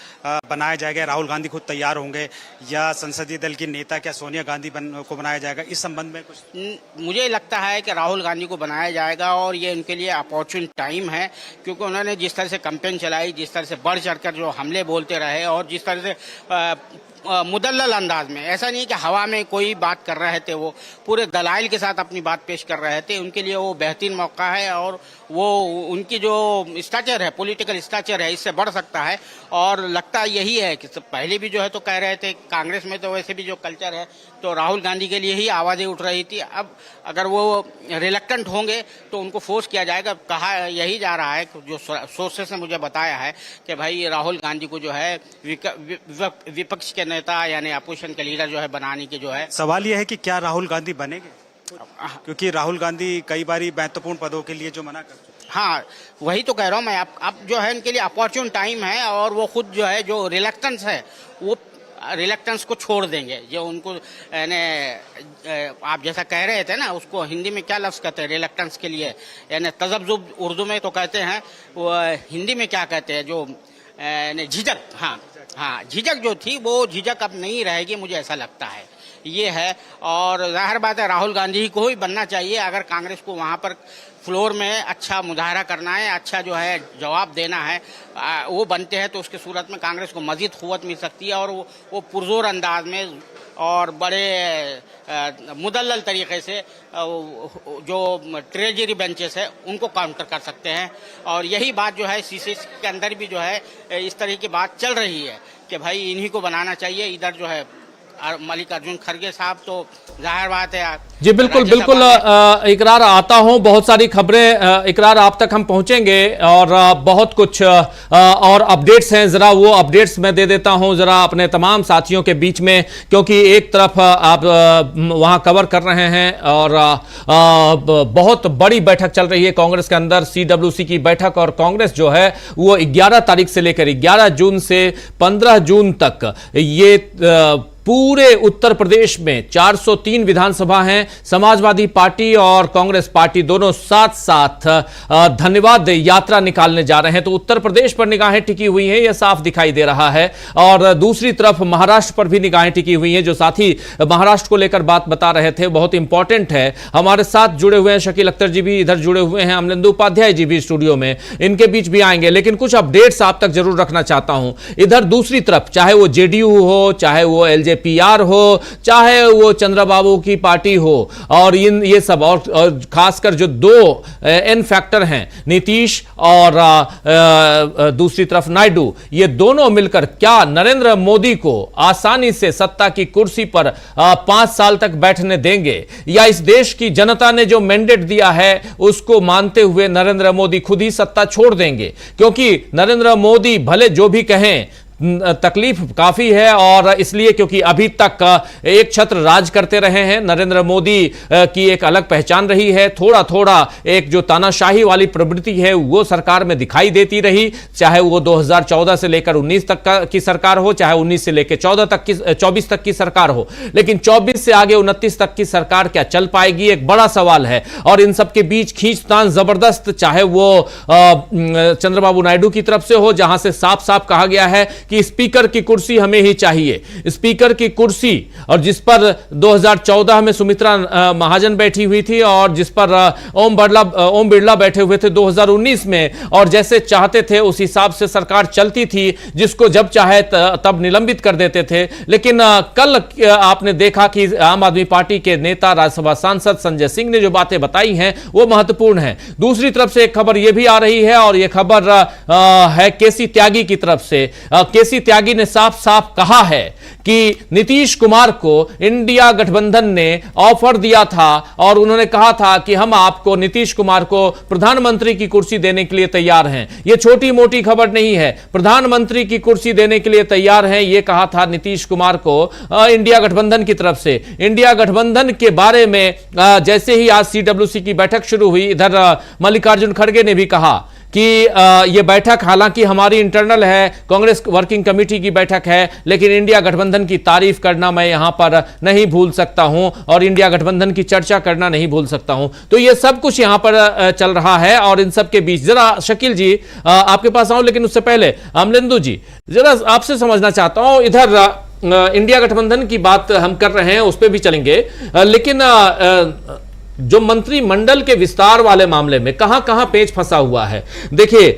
बनाया जाएगा? राहुल गांधी खुद तैयार होंगे या संसदीय दल की नेता क्या सोनिया गांधी को बनाया जाएगा? इस संबंध में कुछ मुझे लगता है कि राहुल गांधी को बनाया जाएगा, और ये उनके लिए अपॉर्चुन टाइम है, क्योंकि उन्होंने जिस तरह से कैंपेन चलाई, जिस तरह से बढ़ चढ़कर जो हमले बोलते रहे, और जिस तरह से मुदल्लल अंदाज में, ऐसा नहीं कि हवा में कोई बात कर रहे थे, वो पूरे दलाइल के साथ अपनी बात पेश कर रहे थे, उनके लिए वो बेहतरीन मौका है। और वो उनकी जो स्ट्रक्चर है, पॉलिटिकल स्ट्रक्चर है, इससे बढ़ सकता है। और लगता यही है कि पहले भी जो है तो कह रहे थे कांग्रेस में तो वैसे भी जो कल्चर है तो राहुल गांधी के लिए ही आवाज़ें उठ रही थी। अब अगर वो रिलक्टेंट होंगे तो उनको फोर्स किया जाएगा। कहा यही जा रहा है, जो सोर्सेस ने मुझे बताया है कि भाई राहुल गांधी को जो है विपक्ष के नेता यानी अपोजिशन के लीडर जो है बनाने की जो है। सवाल यह है कि क्या राहुल गांधी बनेंगे? क्योंकि राहुल गांधी कई बारी महत्वपूर्ण पदों के लिए जो मना कर, हाँ वही तो कह रहा हूँ मैं, अब जो है इनके लिए अपॉर्चुन टाइम है, और वो खुद जो है जो रिलक्टेंस है वो रिलक्टेंस को छोड़ देंगे। जो उनको यानी आप जैसा कह रहे थे ना, उसको हिंदी में क्या लफ्ज़ कहते हैं रिलक्टेंस के लिए, यानी तजब्जुब उर्दू में तो कहते हैं, वो हिंदी में क्या कहते हैं, जो झिझक, हाँ झिझक जो थी वो झिझक अब नहीं रहेगी, मुझे ऐसा लगता है ये है। और जाहिर बात है राहुल गांधी को ही बनना चाहिए अगर कांग्रेस को वहाँ पर फ्लोर में अच्छा मुजाहरा करना है, अच्छा जो है जवाब देना है, वो बनते हैं तो उसकी सूरत में कांग्रेस को मज़ीद क़ुव्वत मिल सकती है, और वो पुरजोर अंदाज में और बड़े मुदल्लल तरीके से जो ट्रेजरी बेंचेस है उनको काउंटर कर सकते हैं। और यही बात जो है CCC के अंदर भी जो है इस तरह की बात चल रही है कि भाई इन्हीं को बनाना चाहिए। इधर जो है मल्लिकार्जुन खड़गे साहब तो जाहिर बात है जी बिल्कुल बिल्कुल इकरार आता हूं, बहुत सारी खबरें इकरार आप तक हम पहुंचेंगे, और बहुत कुछ और अपडेट्स हैं, जरा वो अपडेट्स मैं दे देता हूं जरा अपने तमाम साथियों के बीच में, क्योंकि एक तरफ आप वहां कवर कर रहे हैं और बहुत बड़ी बैठक चल रही है कांग्रेस के अंदर, CWC की बैठक, और कांग्रेस जो है वो 11 तारीख से लेकर 11 जून से 15 जून तक ये पूरे उत्तर प्रदेश में 403 विधानसभा हैं। समाजवादी पार्टी और कांग्रेस पार्टी दोनों साथ साथ धन्यवाद यात्रा निकालने जा रहे हैं। तो उत्तर प्रदेश पर निगाहें टिकी हुई हैं, यह साफ दिखाई दे रहा है, और दूसरी तरफ महाराष्ट्र पर भी निगाहें टिकी हुई हैं। जो साथी महाराष्ट्र को लेकर बात बता रहे थे बहुत इंपॉर्टेंट है, हमारे साथ जुड़े हुए हैं शकील अख्तर जी भी इधर जुड़े हुए हैं, अमलेंदु उपाध्याय जी भी स्टूडियो में, इनके बीच भी आएंगे, लेकिन कुछ अपडेट्स आप तक जरूर रखना चाहता हूं। इधर दूसरी तरफ चाहे वो JDU हो, चाहे वो LJP पीआर हो, चाहे वो चंद्रबाबू की पार्टी हो, और ये सब और खासकर जो दो एन फैक्टर हैं, नीतीश और दूसरी तरफ नायडू, ये दोनों मिलकर क्या नरेंद्र मोदी को आसानी से सत्ता की कुर्सी पर 5 साल तक बैठने देंगे, या इस देश की जनता ने जो मैंडेट दिया है उसको मानते हुए नरेंद्र मोदी खुद ही सत्ता छोड़ देंगे? क्योंकि नरेंद्र मोदी भले जो भी कहें, तकलीफ काफी है, और इसलिए क्योंकि अभी तक एक छत्र राज करते रहे हैं। नरेंद्र मोदी की एक अलग पहचान रही है, थोड़ा थोड़ा एक जो तानाशाही वाली प्रवृत्ति है वो सरकार में दिखाई देती रही, चाहे वो 2014 से लेकर 19 तक की सरकार हो, चाहे 19 से लेकर 24 तक की सरकार हो, लेकिन 24 से आगे 29 तक की सरकार क्या चल पाएगी, एक बड़ा सवाल है। और इन सबके बीच खींचतान जबरदस्त, चाहे वो चंद्रबाबू नायडू की तरफ से हो, जहां से साफ साफ कहा गया है कि स्पीकर की कुर्सी हमें ही चाहिए, स्पीकर की कुर्सी, और जिस पर 2014 में सुमित्रा महाजन बैठी हुई थी, और जिस पर ओम बिरला बैठे हुए थे 2019 में, और जैसे चाहते थे उस हिसाब से सरकार चलती थी, जिसको जब चाहे तब निलंबित कर देते थे। लेकिन कल आपने देखा कि आम आदमी पार्टी के नेता, राज्यसभा सांसद संजय सिंह ने जो बातें बताई हैं वो महत्वपूर्ण है। दूसरी तरफ से एक खबर यह भी आ रही है, और यह खबर है केसी त्यागी की तरफ से। केसी त्यागी ने साफ साफ कहा है कि नीतीश कुमार को इंडिया गठबंधन ने ऑफर दिया था, और उन्होंने कहा था कि हम आपको, नीतीश कुमार को प्रधानमंत्री की कुर्सी देने के लिए तैयार हैं। यह छोटी मोटी खबर नहीं है, प्रधानमंत्री की कुर्सी देने के लिए तैयार हैं, यह कहा था नीतीश कुमार को इंडिया गठबंधन की तरफ से। इंडिया गठबंधन के बारे में जैसे ही आज सीडब्ल्यूसी की बैठक शुरू हुई, इधर मल्लिकार्जुन खड़गे ने भी कहा कि यह बैठक हालांकि हमारी इंटरनल है, कांग्रेस वर्किंग कमेटी की बैठक है, लेकिन इंडिया गठबंधन की तारीफ करना मैं यहां पर नहीं भूल सकता हूं, और इंडिया गठबंधन की चर्चा करना नहीं भूल सकता हूं। तो यह सब कुछ यहां पर चल रहा है, और इन सब के बीच जरा शकील जी आपके पास आऊं, लेकिन उससे पहले अमलेंदु जी, जरा आपसे समझना चाहता हूं, इधर इंडिया गठबंधन की बात हम कर रहे हैं, उस पर भी चलेंगे, लेकिन जो मंत्रिमंडल के विस्तार वाले मामले में कहां कहां पेच फंसा हुआ है। देखिए,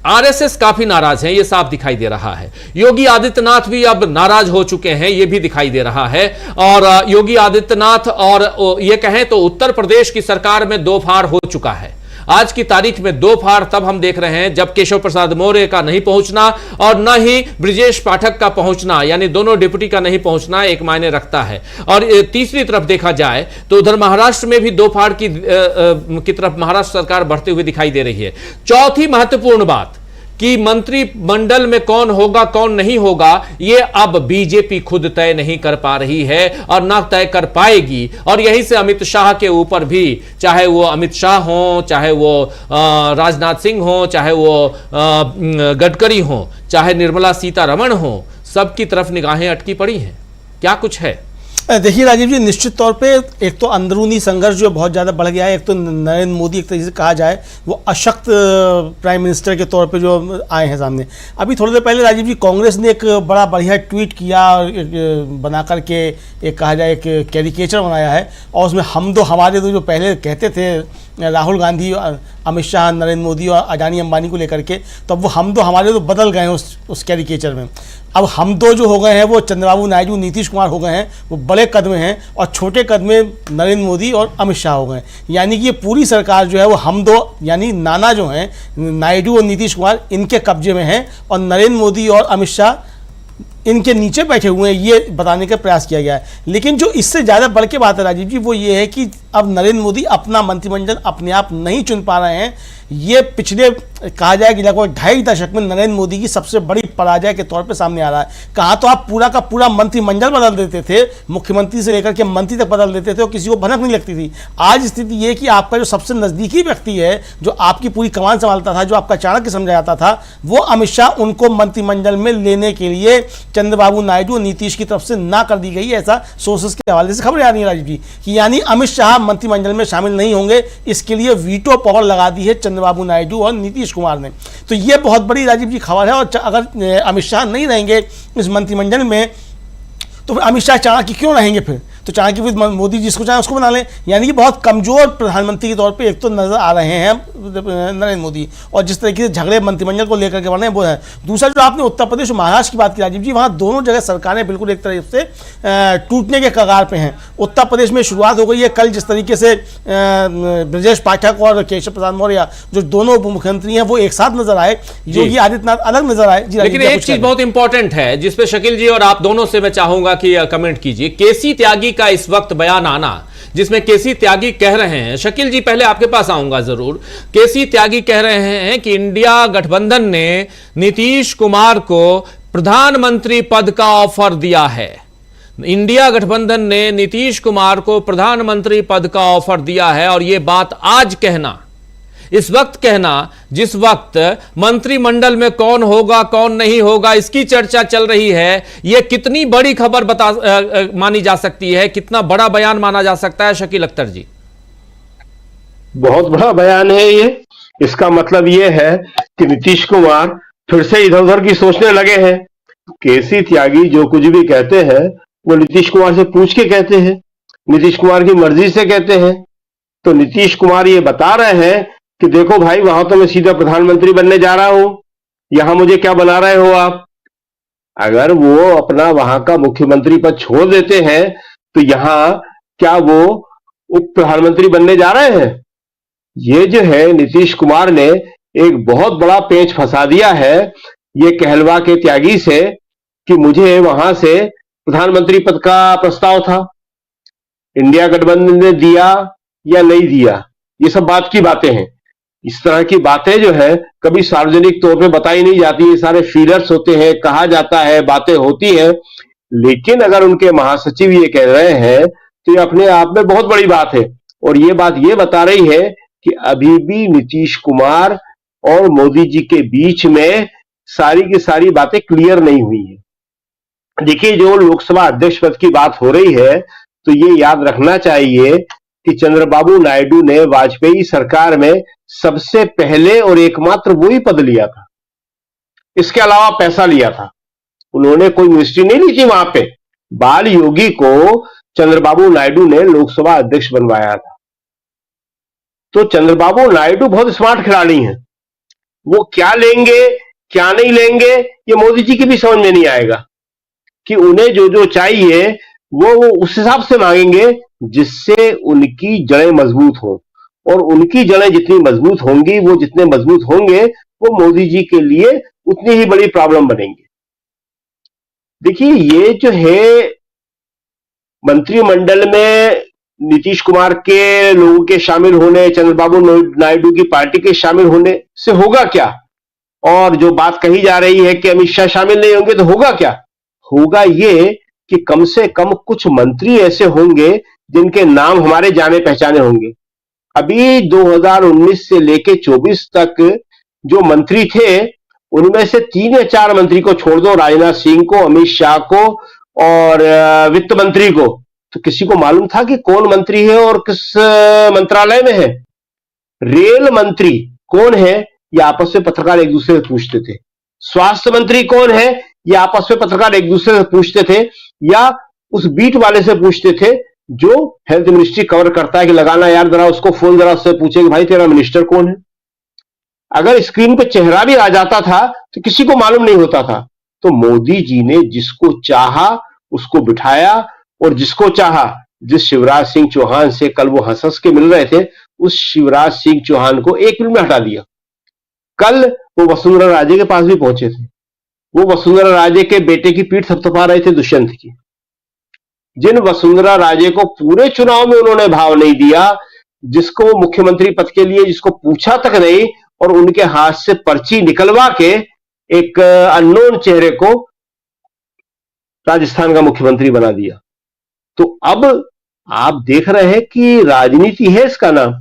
आरएसएस काफी नाराज है, यह साफ दिखाई दे रहा है। योगी आदित्यनाथ भी अब नाराज हो चुके हैं, यह भी दिखाई दे रहा है। और योगी आदित्यनाथ और यह कहें तो उत्तर प्रदेश की सरकार में दो फाड़ हो चुका है। आज की तारीख में दो फाड़ तब हम देख रहे हैं जब केशव प्रसाद मौर्य का नहीं पहुंचना और न ही ब्रिजेश पाठक का पहुंचना, यानी दोनों डिप्टी का नहीं पहुंचना एक मायने रखता है। और तीसरी तरफ देखा जाए तो उधर महाराष्ट्र में भी दो फाड़ की तरफ महाराष्ट्र सरकार बढ़ते हुए दिखाई दे रही है। चौथी महत्वपूर्ण बात कि मंत्रिमंडल में कौन होगा कौन नहीं होगा, यह अब बीजेपी खुद तय नहीं कर पा रही है और ना तय कर पाएगी। और यहीं से अमित शाह के ऊपर भी, चाहे वो अमित शाह हो, चाहे वो राजनाथ सिंह हो, चाहे वो गडकरी हो, चाहे निर्मला सीतारमण हो, सबकी तरफ निगाहें अटकी पड़ी हैं। क्या कुछ है? देखिए राजीव जी, निश्चित तौर पे एक तो अंदरूनी संघर्ष जो बहुत ज़्यादा बढ़ गया है। एक तो नरेंद्र मोदी एक तरीके से कहा जाए वो अशक्त प्राइम मिनिस्टर के तौर पे जो आए हैं सामने। अभी थोड़ी देर पहले राजीव जी कांग्रेस ने एक बड़ा बढ़िया ट्वीट किया, बना करके एक कहा जाए एक कैरिकेचर बनाया है, और उसमें हम दो हमारे दो जो पहले कहते थे राहुल गांधी, अमित शाह, नरेंद्र मोदी और अडानी अंबानी को लेकर के, तो अब वो हम दो हमारे दो बदल गए हैं उस कैरिकेचर में। अब हम दो जो हो गए हैं वो चंद्रबाबू नायडू, नीतीश कुमार हो गए हैं, वो बड़े कद में हैं, और छोटे कद में नरेंद्र मोदी और अमित शाह हो गए हैं। यानी कि ये पूरी सरकार जो है वो हम दो, यानी नाना जो हैं नायडू और नीतीश कुमार, इनके कब्जे में हैं, और नरेंद्र मोदी और अमित शाह इनके नीचे बैठे हुए हैं, ये बताने का प्रयास किया गया है। लेकिन जो इससे ज़्यादा बढ़ के बात है राजीव जी, वो ये है कि अब नरेंद्र मोदी अपना मंत्रिमंडल अपने आप नहीं चुन पा रहे हैं। ये पिछले कहा जाए कि लगभग 2.5 दशक में नरेंद्र मोदी की सबसे बड़ी पराजय के तौर पे सामने आ रहा है। कहाँ तो आप पूरा का पूरा मंत्रिमंडल बदल देते थे, मुख्यमंत्री से लेकर के मंत्री तक बदल देते थे और किसी को भनक नहीं लगती थी। आज स्थिति ये कि आपका जो सबसे नज़दीकी व्यक्ति है, जो आपकी पूरी कमान संभालता था, जो आपका चाणक्य समझा जाता था, वो अमित शाह, उनको मंत्रिमंडल में लेने के लिए चंद्रबाबू नायडू और नीतीश की तरफ से ना कर दी गई। ऐसा सोर्सेस के हवाले से खबरें आ रही है राजीव जी कि यानी अमित शाह मंत्रिमंडल में शामिल नहीं होंगे। इसके लिए वीटो पावर लगा दी है चंद्रबाबू नायडू और नीतीश कुमार ने। तो ये बहुत बड़ी राजीव जी खबर है। और अगर अमित शाह नहीं रहेंगे इस मंत्रिमंडल में तो फिर अमित शाह चाणक्य क्यों रहेंगे फिर? तो चाहे कि फिर मोदी जिसको चाहे उसको बना लें। यानी कि बहुत कमजोर प्रधानमंत्री के तौर पे एक तो नजर आ रहे हैं नरेंद्र मोदी, और जिस तरीके से झगड़े मंत्रिमंडल को लेकर के बन रहे हैं वो है। दूसरा जो आपने उत्तर प्रदेश और महाराष्ट्र की बात की राजीव जी, वहाँ दोनों जगह सरकारें बिल्कुल एक तरफ से टूटने के कगार पे हैं। उत्तर प्रदेश में शुरुआत हो गई है कल, जिस तरीके से ब्रजेश पाठक और केशव प्रसाद मौर्य जो दोनों उप मुख्यमंत्री हैं वो एक साथ नजर आए, योगी आदित्यनाथ अलग नजर आए। लेकिन एक चीज बहुत इंपॉर्टेंट है जिसपे शकील जी और आप दोनों से मैं चाहूंगा कि कमेंट कीजिए। केसी त्यागी का इस वक्त बयान आना, जिसमें केसी त्यागी कह रहे हैं, शकील जी पहले आपके पास आऊंगा जरूर, केसी त्यागी कह रहे हैं कि इंडिया गठबंधन ने नीतीश कुमार को प्रधानमंत्री पद का ऑफर दिया है। इंडिया गठबंधन ने नीतीश कुमार को प्रधानमंत्री पद का ऑफर दिया है, और यह बात आज कहना, इस वक्त कहना जिस वक्त मंत्रिमंडल में कौन होगा कौन नहीं होगा इसकी चर्चा चल रही है, यह कितनी बड़ी खबर मानी जा सकती है, कितना बड़ा बयान माना जा सकता है शकील अख्तर जी? बहुत बड़ा बयान है ये। इसका मतलब ये है कि नीतीश कुमार फिर से इधर उधर की सोचने लगे हैं। केसी त्यागी जो कुछ भी कहते हैं वो नीतीश कुमार से पूछ के कहते हैं, नीतीश कुमार की मर्जी से कहते हैं। तो नीतीश कुमार ये बता रहे हैं कि देखो भाई, वहां तो मैं सीधा प्रधानमंत्री बनने जा रहा हूं, यहां मुझे क्या बना रहे हो आप। अगर वो अपना वहां का मुख्यमंत्री पद छोड़ देते हैं तो यहां क्या वो उप प्रधानमंत्री बनने जा रहे हैं? ये जो है नीतीश कुमार ने एक बहुत बड़ा पेंच फंसा दिया है ये कहलवा के त्यागी से कि मुझे वहां से प्रधानमंत्री पद का प्रस्ताव था, इंडिया गठबंधन ने दिया या नहीं दिया, ये सब बात की बातें हैं। इस तरह की बातें जो है कभी सार्वजनिक तौर पे बताई नहीं जाती, ये सारे फीलर्स होते हैं, कहा जाता है, बातें होती हैं। लेकिन अगर उनके महासचिव ये कह रहे हैं तो ये अपने आप में बहुत बड़ी बात है, और ये बात ये बता रही है कि अभी भी नीतीश कुमार और मोदी जी के बीच में सारी की सारी बातें क्लियर नहीं हुई है। देखिए, जो लोकसभा अध्यक्ष पद की बात हो रही है तो ये याद रखना चाहिए कि चंद्रबाबू नायडू ने वाजपेयी सरकार में सबसे पहले और एकमात्र वही पद लिया था, इसके अलावा पैसा लिया था। उन्होंने कोई मिनिस्ट्री नहीं ली थी वहां पे। बाल योगी को चंद्रबाबू नायडू ने लोकसभा अध्यक्ष बनवाया था। तो चंद्रबाबू नायडू बहुत स्मार्ट खिलाड़ी हैं, वो क्या लेंगे क्या नहीं लेंगे ये मोदी जी की भी समझ में नहीं आएगा, कि उन्हें जो जो चाहिए वो उस हिसाब से मांगेंगे जिससे उनकी जड़ें मजबूत हों, और उनकी जड़ें जितनी मजबूत होंगी, वो जितने मजबूत होंगे, वो मोदी जी के लिए उतनी ही बड़ी प्रॉब्लम बनेंगे। देखिए, ये जो है मंत्रिमंडल में नीतीश कुमार के लोगों के शामिल होने, चंद्रबाबू नायडू की पार्टी के शामिल होने से होगा क्या? और जो बात कही जा रही है कि अमित शाह शामिल नहीं होंगे तो होगा क्या? होगा ये कि कम से कम कुछ मंत्री ऐसे होंगे जिनके नाम हमारे जाने पहचाने होंगे। अभी 2019 से लेके 24 तक जो मंत्री थे उनमें से 3 या 4 मंत्री को छोड़ दो, राजनाथ सिंह को, अमित शाह को और वित्त मंत्री को, तो किसी को मालूम था कि कौन मंत्री है और किस मंत्रालय में है? रेल मंत्री कौन है ये आपस में पत्रकार एक दूसरे से पूछते थे। स्वास्थ्य मंत्री कौन है ये आपस में पत्रकार एक दूसरे से पूछते थे, या उस बीट वाले से पूछते थे जो हेल्थ मिनिस्ट्री कवर करता है कि लगाना यार जरा उसको फोन, जरा उससे पूछे कि भाई तेरा मिनिस्टर कौन है। अगर स्क्रीन पे चेहरा भी आ जाता था तो किसी को मालूम नहीं होता था। तो मोदी जी ने जिसको चाहा उसको बिठाया, और जिसको चाहा, जिस शिवराज सिंह चौहान से कल वो हंस हंस के मिल रहे थे, उस शिवराज सिंह चौहान को 1 मिनट में हटा दिया। कल वो वसुंधरा राजे के पास भी पहुंचे थे, वो वसुंधरा राजे के बेटे की पीठ थपथपा रहे थे, दुष्यंत की। जिन वसुंधरा राजे को पूरे चुनाव में उन्होंने भाव नहीं दिया, जिसको मुख्यमंत्री पद के लिए जिसको पूछा तक नहीं, और उनके हाथ से पर्ची निकलवा के एक अननोन चेहरे को राजस्थान का मुख्यमंत्री बना दिया। तो अब आप देख रहे हैं कि राजनीति है इसका नाम।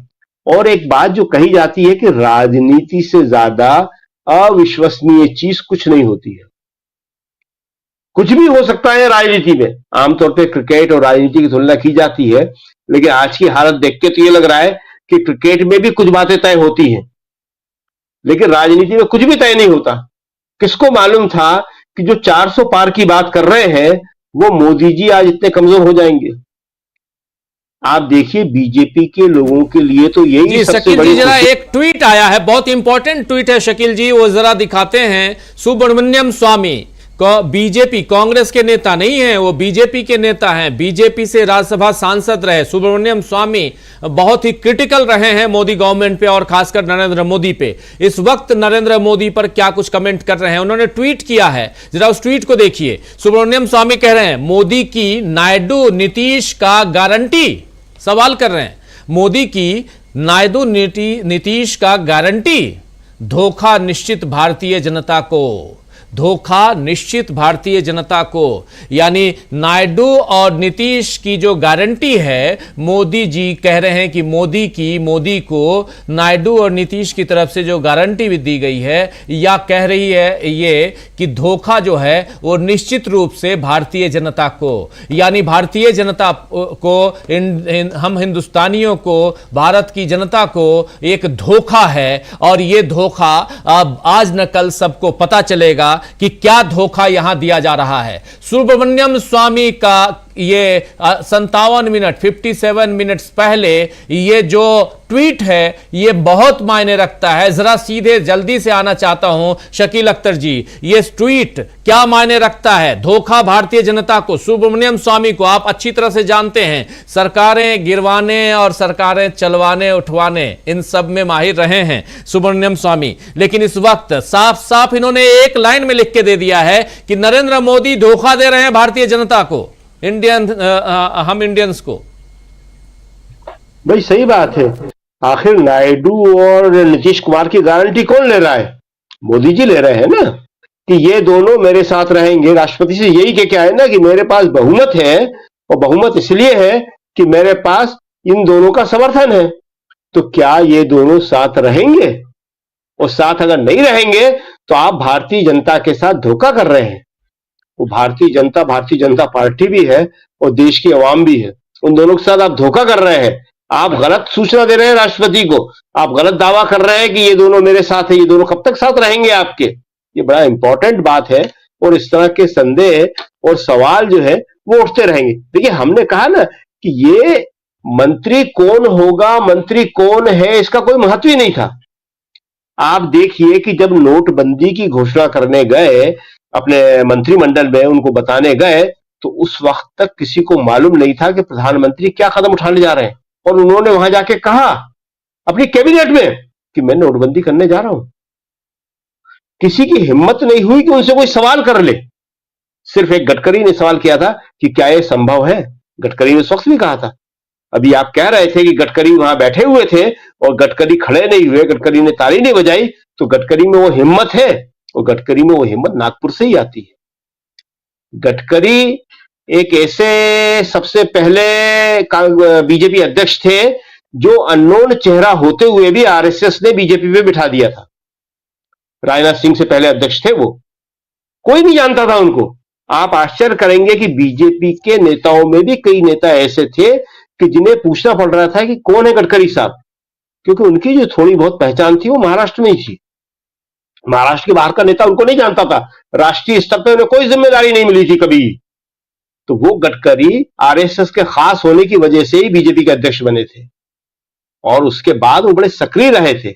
और एक बात जो कही जाती है कि राजनीति से ज्यादा अविश्वसनीय चीज कुछ नहीं होती है। कुछ भी हो सकता है राजनीति में। आमतौर पे क्रिकेट और राजनीति की तुलना की जाती है, लेकिन आज की हालत देख के तो ये लग रहा है कि क्रिकेट में भी कुछ बातें तय होती हैं, लेकिन राजनीति में कुछ भी तय नहीं होता। किसको मालूम था कि जो 400 पार की बात कर रहे हैं वो मोदी जी आज इतने कमजोर हो जाएंगे। आप देखिए बीजेपी के लोगों के लिए तो यही जी सबसे शकील जी, बड़ी जरा खुशी- एक ट्वीट आया है, बहुत इंपॉर्टेंट ट्वीट है शकील जी, वो जरा दिखाते हैं। सुब्रमण्यम स्वामी बीजेपी, कांग्रेस के नेता नहीं है, वो बीजेपी के नेता हैं, बीजेपी से राज्यसभा सांसद रहे सुब्रमण्यम स्वामी, बहुत ही क्रिटिकल रहे हैं मोदी गवर्नमेंट पे और खासकर नरेंद्र मोदी पे। इस वक्त नरेंद्र मोदी पर क्या कुछ कमेंट कर रहे हैं, उन्होंने ट्वीट किया है, जरा उस ट्वीट को देखिए। सुब्रमण्यम स्वामी कह रहे हैं मोदी की नायडू नीतीश का गारंटी, सवाल कर रहे हैं मोदी की नायडू नीतीश का गारंटी, धोखा निश्चित भारतीय जनता को, धोखा निश्चित भारतीय जनता को। यानी नायडू और नीतीश की जो गारंटी है, मोदी जी कह रहे हैं कि मोदी को नायडू और नीतीश की तरफ से जो गारंटी भी दी गई है, या कह रही है ये कि धोखा जो है वो निश्चित रूप से भारतीय जनता को, यानी भारतीय जनता को, हम हिंदुस्तानियों को, भारत की जनता को एक धोखा है। और ये धोखा अब आज न कल सबको पता चलेगा कि क्या धोखा यहां दिया जा रहा है। सुब्रमण्यम स्वामी का ये 57 मिनट्स पहले ये जो ट्वीट है ये बहुत मायने रखता है। जरा सीधे जल्दी से आना चाहता हूं शकील अख्तर जी, ये ट्वीट क्या मायने रखता है? धोखा भारतीय जनता को, सुब्रमण्यम स्वामी को आप अच्छी तरह से जानते हैं, सरकारें गिरवाने और सरकारें चलवाने उठवाने इन सब में माहिर रहे हैं सुब्रमण्यम स्वामी। लेकिन इस वक्त साफ साफ इन्होंने एक लाइन में लिख के दे दिया है कि नरेंद्र मोदी धोखा दे रहे हैं भारतीय जनता को, हम इंडियंस को। भाई सही बात है, आखिर नायडू और नीतीश कुमार की गारंटी कौन ले रहा है? मोदी जी ले रहे हैं ना, कि ये दोनों मेरे साथ रहेंगे। राष्ट्रपति से यही कह के आए ना कि मेरे पास बहुमत है, और बहुमत इसलिए है कि मेरे पास इन दोनों का समर्थन है। तो क्या ये दोनों साथ रहेंगे? और साथ अगर नहीं रहेंगे तो आप भारतीय जनता के साथ धोखा कर रहे हैं। वो भारतीय जनता पार्टी भी है और देश की आवाम भी है, उन दोनों के साथ आप धोखा कर रहे हैं। आप गलत सूचना दे रहे हैं राष्ट्रपति को, आप गलत दावा कर रहे हैं कि ये दोनों मेरे साथ है, ये दोनों कब तक साथ रहेंगे आपके? ये बड़ा इंपॉर्टेंट बात है, और इस तरह के संदेह और सवाल जो है वो उठते रहेंगे। देखिए, हमने कहा ना कि ये मंत्री कौन होगा, मंत्री कौन है, इसका कोई महत्व ही नहीं था। आप देखिए कि जब नोटबंदी की घोषणा करने गए अपने मंत्रिमंडल में, उनको बताने गए, तो उस वक्त तक किसी को मालूम नहीं था कि प्रधानमंत्री क्या कदम उठाने जा रहे हैं। और उन्होंने वहां जाके कहा अपनी कैबिनेट में कि मैं नोटबंदी करने जा रहा हूं। किसी की हिम्मत नहीं हुई कि उनसे कोई सवाल कर ले। सिर्फ एक गडकरी ने सवाल किया था कि क्या यह संभव है। गडकरी ने उस वक्त भी कहा था। अभी आप कह रहे थे कि गडकरी वहां बैठे हुए थे और गडकरी खड़े नहीं हुए, गडकरी ने ताली नहीं बजाई, तो गडकरी में वो हिम्मत है, और गडकरी में वो हिम्मत नागपुर से ही आती है। गडकरी एक ऐसे सबसे पहले बीजेपी अध्यक्ष थे जो अननोन चेहरा होते हुए भी आरएसएस ने बीजेपी पे बिठा दिया था। राजनाथ सिंह से पहले अध्यक्ष थे वो, कोई नहीं जानता था उनको। आप आश्चर्य करेंगे कि बीजेपी के नेताओं में भी कई नेता ऐसे थे कि जिन्हें पूछना पड़ रहा था कि कौन है गडकरी साहब, क्योंकि उनकी जो थोड़ी बहुत पहचान थी वो महाराष्ट्र में ही थी। महाराष्ट्र के बाहर का नेता उनको नहीं जानता था, राष्ट्रीय स्तर पर उन्हें कोई जिम्मेदारी नहीं मिली थी कभी। तो वो गडकरी आरएसएस के खास होने की वजह से ही बीजेपी के अध्यक्ष बने थे, और उसके बाद वो बड़े सक्रिय रहे थे।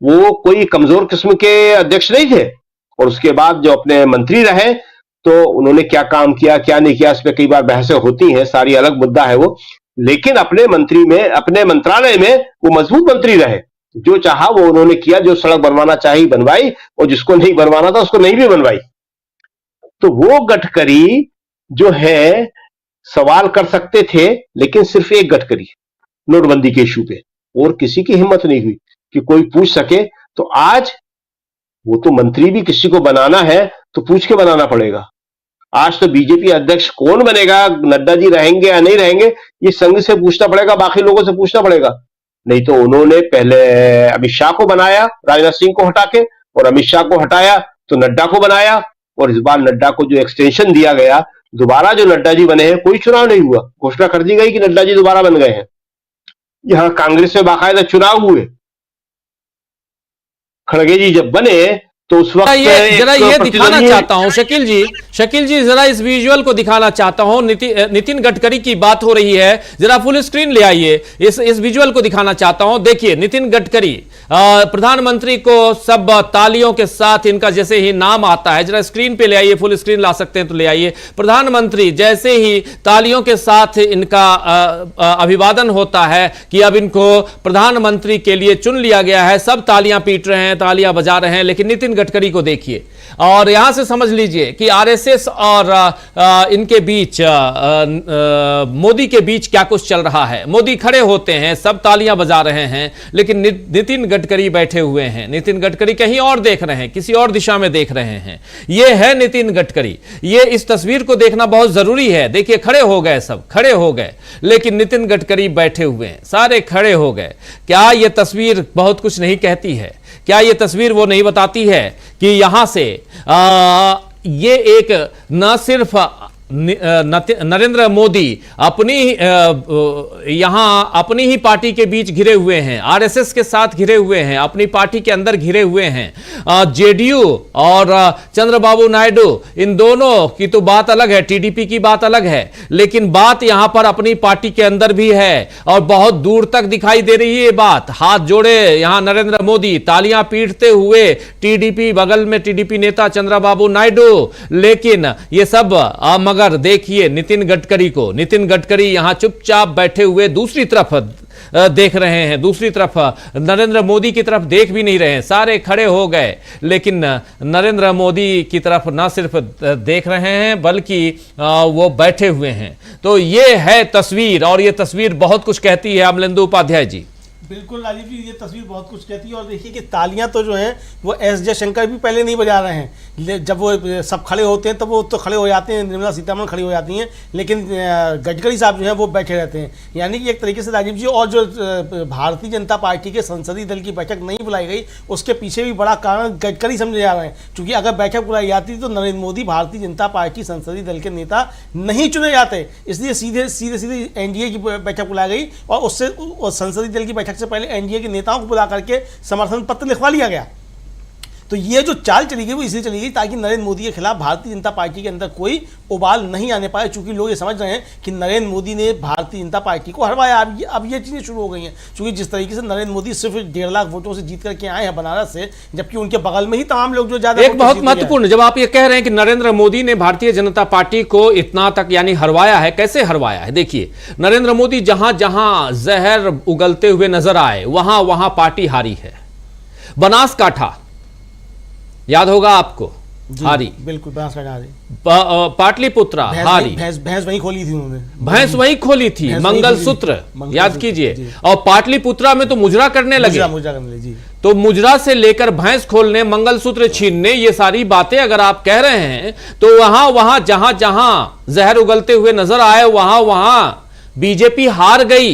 वो कोई कमजोर किस्म के अध्यक्ष नहीं थे। और उसके बाद जो अपने मंत्री रहे, तो उन्होंने क्या काम किया क्या नहीं किया, इस पर कई बार बहसें होती हैं, सारी अलग मुद्दा है वो। लेकिन अपने मंत्रालय में वो मजबूत मंत्री रहे। जो चाहा वो उन्होंने किया, जो सड़क बनवाना चाहिए बनवाई, और जिसको नहीं बनवाना था उसको नहीं भी बनवाई। तो वो गडकरी जो है सवाल कर सकते थे, लेकिन सिर्फ एक गडकरी नोटबंदी के इशू पे, और किसी की हिम्मत नहीं हुई कि कोई पूछ सके। तो आज वो तो मंत्री भी किसी को बनाना है तो पूछ के बनाना पड़ेगा। आज तो बीजेपी अध्यक्ष कौन बनेगा, नड्डा जी रहेंगे या नहीं रहेंगे, ये संघ से पूछना पड़ेगा, बाकी लोगों से पूछना पड़ेगा। नहीं तो उन्होंने पहले अमित शाह को बनाया राजनाथ सिंह को हटा के, और अमित शाह को हटाया तो नड्डा को बनाया, और इस बार नड्डा को जो एक्सटेंशन दिया गया, दोबारा जो नड्डा जी बने हैं, कोई चुनाव नहीं हुआ, घोषणा कर दी गई कि नड्डा जी दोबारा बन गए हैं। यहां कांग्रेस में बाकायदा चुनाव हुए, खड़गे जी जब बने तो उस वक्त जरा ये दिखाना चाहता हूं शकील जी, शकील जी जरा इस विजुअल को दिखाना चाहता हूं। नितिन गडकरी की बात हो रही है, जरा फुल स्क्रीन ले आइए, इस विजुअल को दिखाना चाहता हूं। देखिए नितिन गडकरी प्रधानमंत्री को सब तालियों के साथ, इनका जैसे ही नाम आता है, जरा स्क्रीन पे ले आइए, फुल स्क्रीन ला सकते हैं तो ले आइए। प्रधानमंत्री जैसे ही तालियों के साथ इनका अभिवादन होता है कि अब इनको प्रधानमंत्री के लिए चुन लिया गया है, सब तालियां पीट रहे हैं, तालियां बजा रहे हैं। लेकिन नितिन गडकरी को देखिए और यहां से समझ लीजिए कि आरएसएस और इनके बीच, मोदी के बीच क्या कुछ चल रहा है। मोदी खड़े होते हैं, सब तालियां बजा रहे हैं, लेकिन नितिन गडकरी बैठे हुए हैं। नितिन गडकरी कहीं और देख रहे हैं, किसी और दिशा में देख रहे हैं। यह है नितिन गडकरी। ये इस तस्वीर को देखना बहुत जरूरी है। देखिए खड़े हो गए, सब खड़े हो गए, लेकिन नितिन गडकरी बैठे हुए हैं, सारे खड़े हो गए। क्या यह तस्वीर बहुत कुछ नहीं कहती है? क्या यह तस्वीर वो नहीं बताती है कि यहां से ये एक न सिर्फ नरेंद्र मोदी अपनी यहां अपनी ही पार्टी के बीच घिरे हुए हैं, आरएसएस के साथ घिरे हुए हैं, अपनी पार्टी के अंदर घिरे हुए हैं। जेडीयू और चंद्रबाबू नायडू, इन दोनों की तो बात अलग है, टीडीपी की बात अलग है, लेकिन बात यहां पर अपनी पार्टी के अंदर भी है और बहुत दूर तक दिखाई दे रही है ये बात। हाथ जोड़े यहां नरेंद्र मोदी, तालियां पीटते हुए टीडीपी, बगल में टीडीपी नेता चंद्रबाबू नायडू। लेकिन ये सब मगर देखिए नितिन गडकरी को, नितिन गडकरी यहां चुपचाप बैठे हुए दूसरी तरफ देख रहे हैं, दूसरी तरफ नरेंद्र मोदी की तरफ देख भी नहीं रहे हैं। सारे खड़े हो गए, लेकिन नरेंद्र मोदी की तरफ ना सिर्फ देख रहे हैं बल्कि वो बैठे हुए हैं। तो ये है तस्वीर, और ये तस्वीर बहुत कुछ कहती है। अमलेंदु उपाध्याय जी। बिल्कुल राजीव जी, ये तस्वीर बहुत कुछ कहती है। और देखिए कि तालियां तो जो हैं वो एस जयशंकर भी पहले नहीं बजा रहे हैं। जब वो सब खड़े होते हैं तब वो तो खड़े हो जाते हैं, निर्मला सीतारमण खड़ी हो जाती हैं, लेकिन गडकरी साहब जो हैं वो बैठे रहते हैं। यानी कि एक तरीके से राजीव जी, और जो भारतीय जनता पार्टी के संसदीय दल की बैठक नहीं बुलाई गई, उसके पीछे भी बड़ा कारण गडकरी समझे जा रहे हैं। क्योंकि अगर बैठक बुलाई जाती तो नरेंद्र मोदी भारतीय जनता पार्टी संसदीय दल के नेता नहीं चुने जाते, इसलिए सीधे एनडीए की बैठक बुलाई गई और उससे संसदीय दल की बैठक से पहले एनडीए के नेताओं को बुला करके समर्थन पत्र लिखवा लिया गया। तो ये जो चाल चली गई वो इसलिए चली गई ताकि नरेंद्र मोदी के खिलाफ भारतीय जनता पार्टी के अंदर कोई उबाल नहीं आने पाए, चूंकि लोग ये समझ रहे हैं कि नरेंद्र मोदी ने भारतीय जनता पार्टी को हरवाया। अब ये चीजें शुरू हो गई हैं, क्योंकि जिस तरीके से नरेंद्र मोदी सिर्फ 1.5 लाख वोटों से जीत करके आए हैं बनारस से, जबकि उनके बगल में ही तमाम लोग जो ज्यादा। एक बहुत महत्वपूर्ण, जब आप ये कह रहे हैं कि नरेंद्र मोदी ने भारतीय जनता पार्टी को इतना तक यानी हरवाया है, कैसे हरवाया है? देखिए नरेंद्र मोदी जहां जहां जहर उगलते हुए नजर आए वहां वहां पार्टी हारी है। बनासकांठा याद होगा आपको, हारी। बिल्कुल बनासकांठा हारी। पाटलिपुत्रा हारी, भैंस वहीं खोली थी उन्होंने, भैंस वहीं खोली थी, मंगलसूत्र याद कीजिए। और पाटलिपुत्रा में तो मुजरा करने लगे, जी। तो मुजरा से लेकर भैंस खोलने, मंगलसूत्र छीनने, ये सारी बातें अगर आप कह रहे हैं तो वहां वहां जहां जहां जहर उगलते हुए नजर आए वहां वहां बीजेपी हार गई।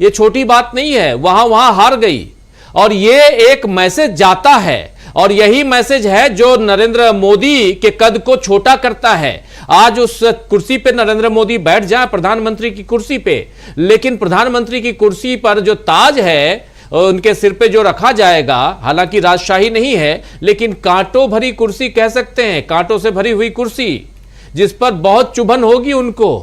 ये छोटी बात नहीं है, वहां वहां हार गई। और ये एक मैसेज जाता है, और यही मैसेज है जो नरेंद्र मोदी के कद को छोटा करता है। आज उस कुर्सी पे नरेंद्र मोदी बैठ जाए, प्रधानमंत्री की कुर्सी पे, लेकिन प्रधानमंत्री की कुर्सी पर जो ताज है उनके सिर पे जो रखा जाएगा, हालांकि राजशाही नहीं है, लेकिन कांटों भरी कुर्सी कह सकते हैं, कांटों से भरी हुई कुर्सी, जिस पर बहुत चुभन होगी उनको।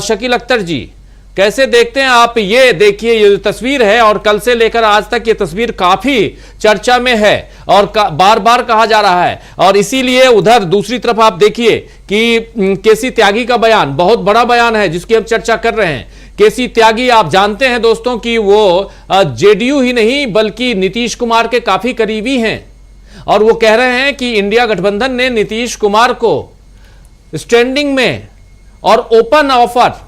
शकील अख्तर जी, कैसे देखते हैं आप? ये देखिए, ये तस्वीर है और कल से लेकर आज तक ये तस्वीर काफी चर्चा में है और बार बार कहा जा रहा है। और इसीलिए उधर दूसरी तरफ आप देखिए कि केसी त्यागी का बयान, बहुत बड़ा बयान है जिसकी हम चर्चा कर रहे हैं। केसी त्यागी, आप जानते हैं दोस्तों कि वो जेडीयू ही नहीं बल्कि नीतीश कुमार के काफी करीबी हैं, और वो कह रहे हैं कि इंडिया गठबंधन ने नीतीश कुमार को स्टैंडिंग में और ओपन ऑफर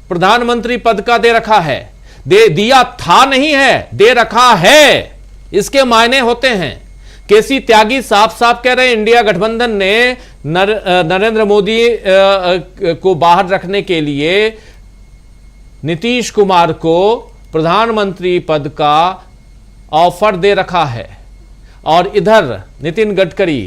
प्रधानमंत्री पद का दे रखा है। दिया था नहीं है, दे रखा है, इसके मायने होते हैं। केसी त्यागी साफ साफ कह रहे हैं इंडिया गठबंधन ने नरेंद्र मोदी को बाहर रखने के लिए नीतीश कुमार को प्रधानमंत्री पद का ऑफर दे रखा है। और इधर नितिन गडकरी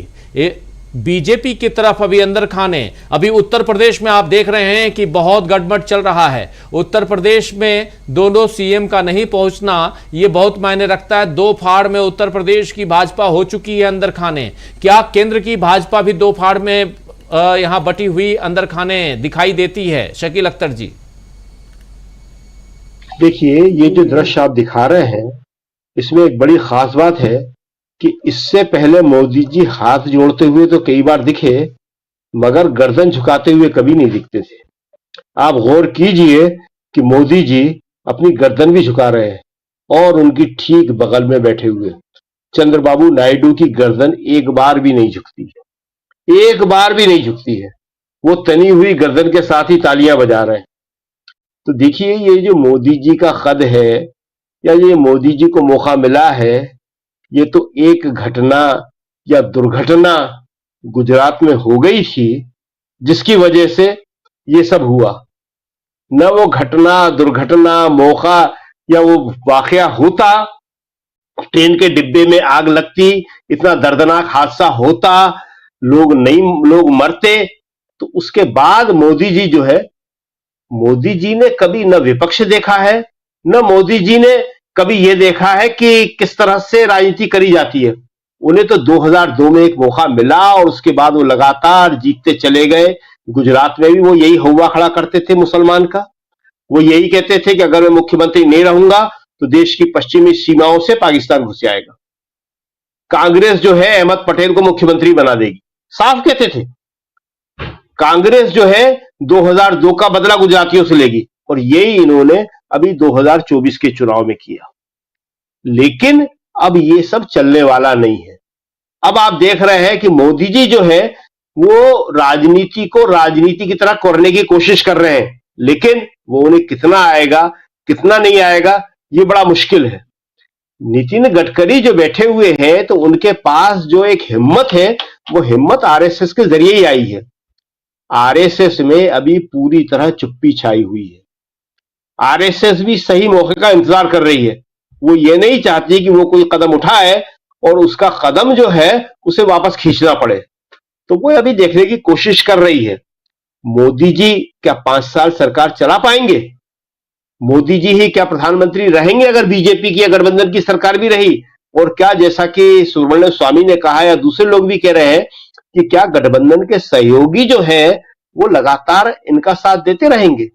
बीजेपी की तरफ अभी अंदर खाने। अभी उत्तर प्रदेश में आप देख रहे हैं कि बहुत गड़बड़ चल रहा है। उत्तर प्रदेश में दोनों सीएम का नहीं पहुंचना ये बहुत मायने रखता है। दो फाड़ में उत्तर प्रदेश की भाजपा हो चुकी है अंदर खाने। क्या केंद्र की भाजपा भी दो फाड़ में यहां बटी हुई अंदर खाने दिखाई देती है? शकील अख्तर जी, देखिए, ये जो दृश्य आप दिखा रहे हैं, इसमें एक बड़ी खास बात है कि इससे पहले मोदी जी हाथ जोड़ते हुए तो कई बार दिखे, मगर गर्दन झुकाते हुए कभी नहीं दिखते थे। आप गौर कीजिए कि मोदी जी अपनी गर्दन भी झुका रहे हैं और उनकी ठीक बगल में बैठे हुए चंद्रबाबू नायडू की गर्दन एक बार भी नहीं झुकती है, एक बार भी नहीं झुकती है। वो तनी हुई गर्दन के साथ ही तालियां बजा रहे हैं। तो देखिए, ये जो मोदी जी का कद है या ये मोदी जी को मौका मिला है, ये तो एक घटना या दुर्घटना गुजरात में हो गई थी जिसकी वजह से ये सब हुआ। न वो घटना, दुर्घटना, मौका या वो वाकया होता, ट्रेन के डिब्बे में आग लगती, इतना दर्दनाक हादसा होता, लोग मरते, तो उसके बाद मोदी जी जो है, मोदी जी ने कभी न विपक्ष देखा है, न मोदी जी ने कभी यह देखा है कि किस तरह से राजनीति करी जाती है। उन्हें तो 2002 में एक मौका मिला और उसके बाद वो लगातार जीतते चले गए। गुजरात में भी वो यही हौवा खड़ा करते थे मुसलमान का। वो यही कहते थे कि अगर मैं मुख्यमंत्री नहीं रहूंगा तो देश की पश्चिमी सीमाओं से पाकिस्तान घुस जाएगा। कांग्रेस जो है अहमद पटेल को मुख्यमंत्री बना देगी, साफ कहते थे। कांग्रेस जो है 2002 का बदला गुजरातियों से लेगी और यही इन्होंने अभी 2024 के चुनाव में किया। लेकिन अब ये सब चलने वाला नहीं है। अब आप देख रहे हैं कि मोदी जी जो है वो राजनीति को राजनीति की तरह करने की कोशिश कर रहे हैं, लेकिन वो उन्हें कितना आएगा कितना नहीं आएगा ये बड़ा मुश्किल है। नितिन गडकरी जो बैठे हुए हैं तो उनके पास जो एक हिम्मत है वो हिम्मत आरएसएस के जरिए ही आई है। आरएसएस में अभी पूरी तरह चुप्पी छाई हुई है। आरएसएस भी सही मौके का इंतजार कर रही है। वो ये नहीं चाहती कि वो कोई कदम उठाए और उसका कदम जो है उसे वापस खींचना पड़े, तो वो अभी देखने की कोशिश कर रही है। मोदी जी क्या 5 साल सरकार चला पाएंगे? मोदी जी ही क्या प्रधानमंत्री रहेंगे अगर बीजेपी की या गठबंधन की सरकार भी रही? और क्या, जैसा कि सुब्रमण्यम स्वामी ने कहा या दूसरे लोग भी कह रहे हैं कि क्या गठबंधन के सहयोगी जो है वो लगातार इनका साथ देते रहेंगे?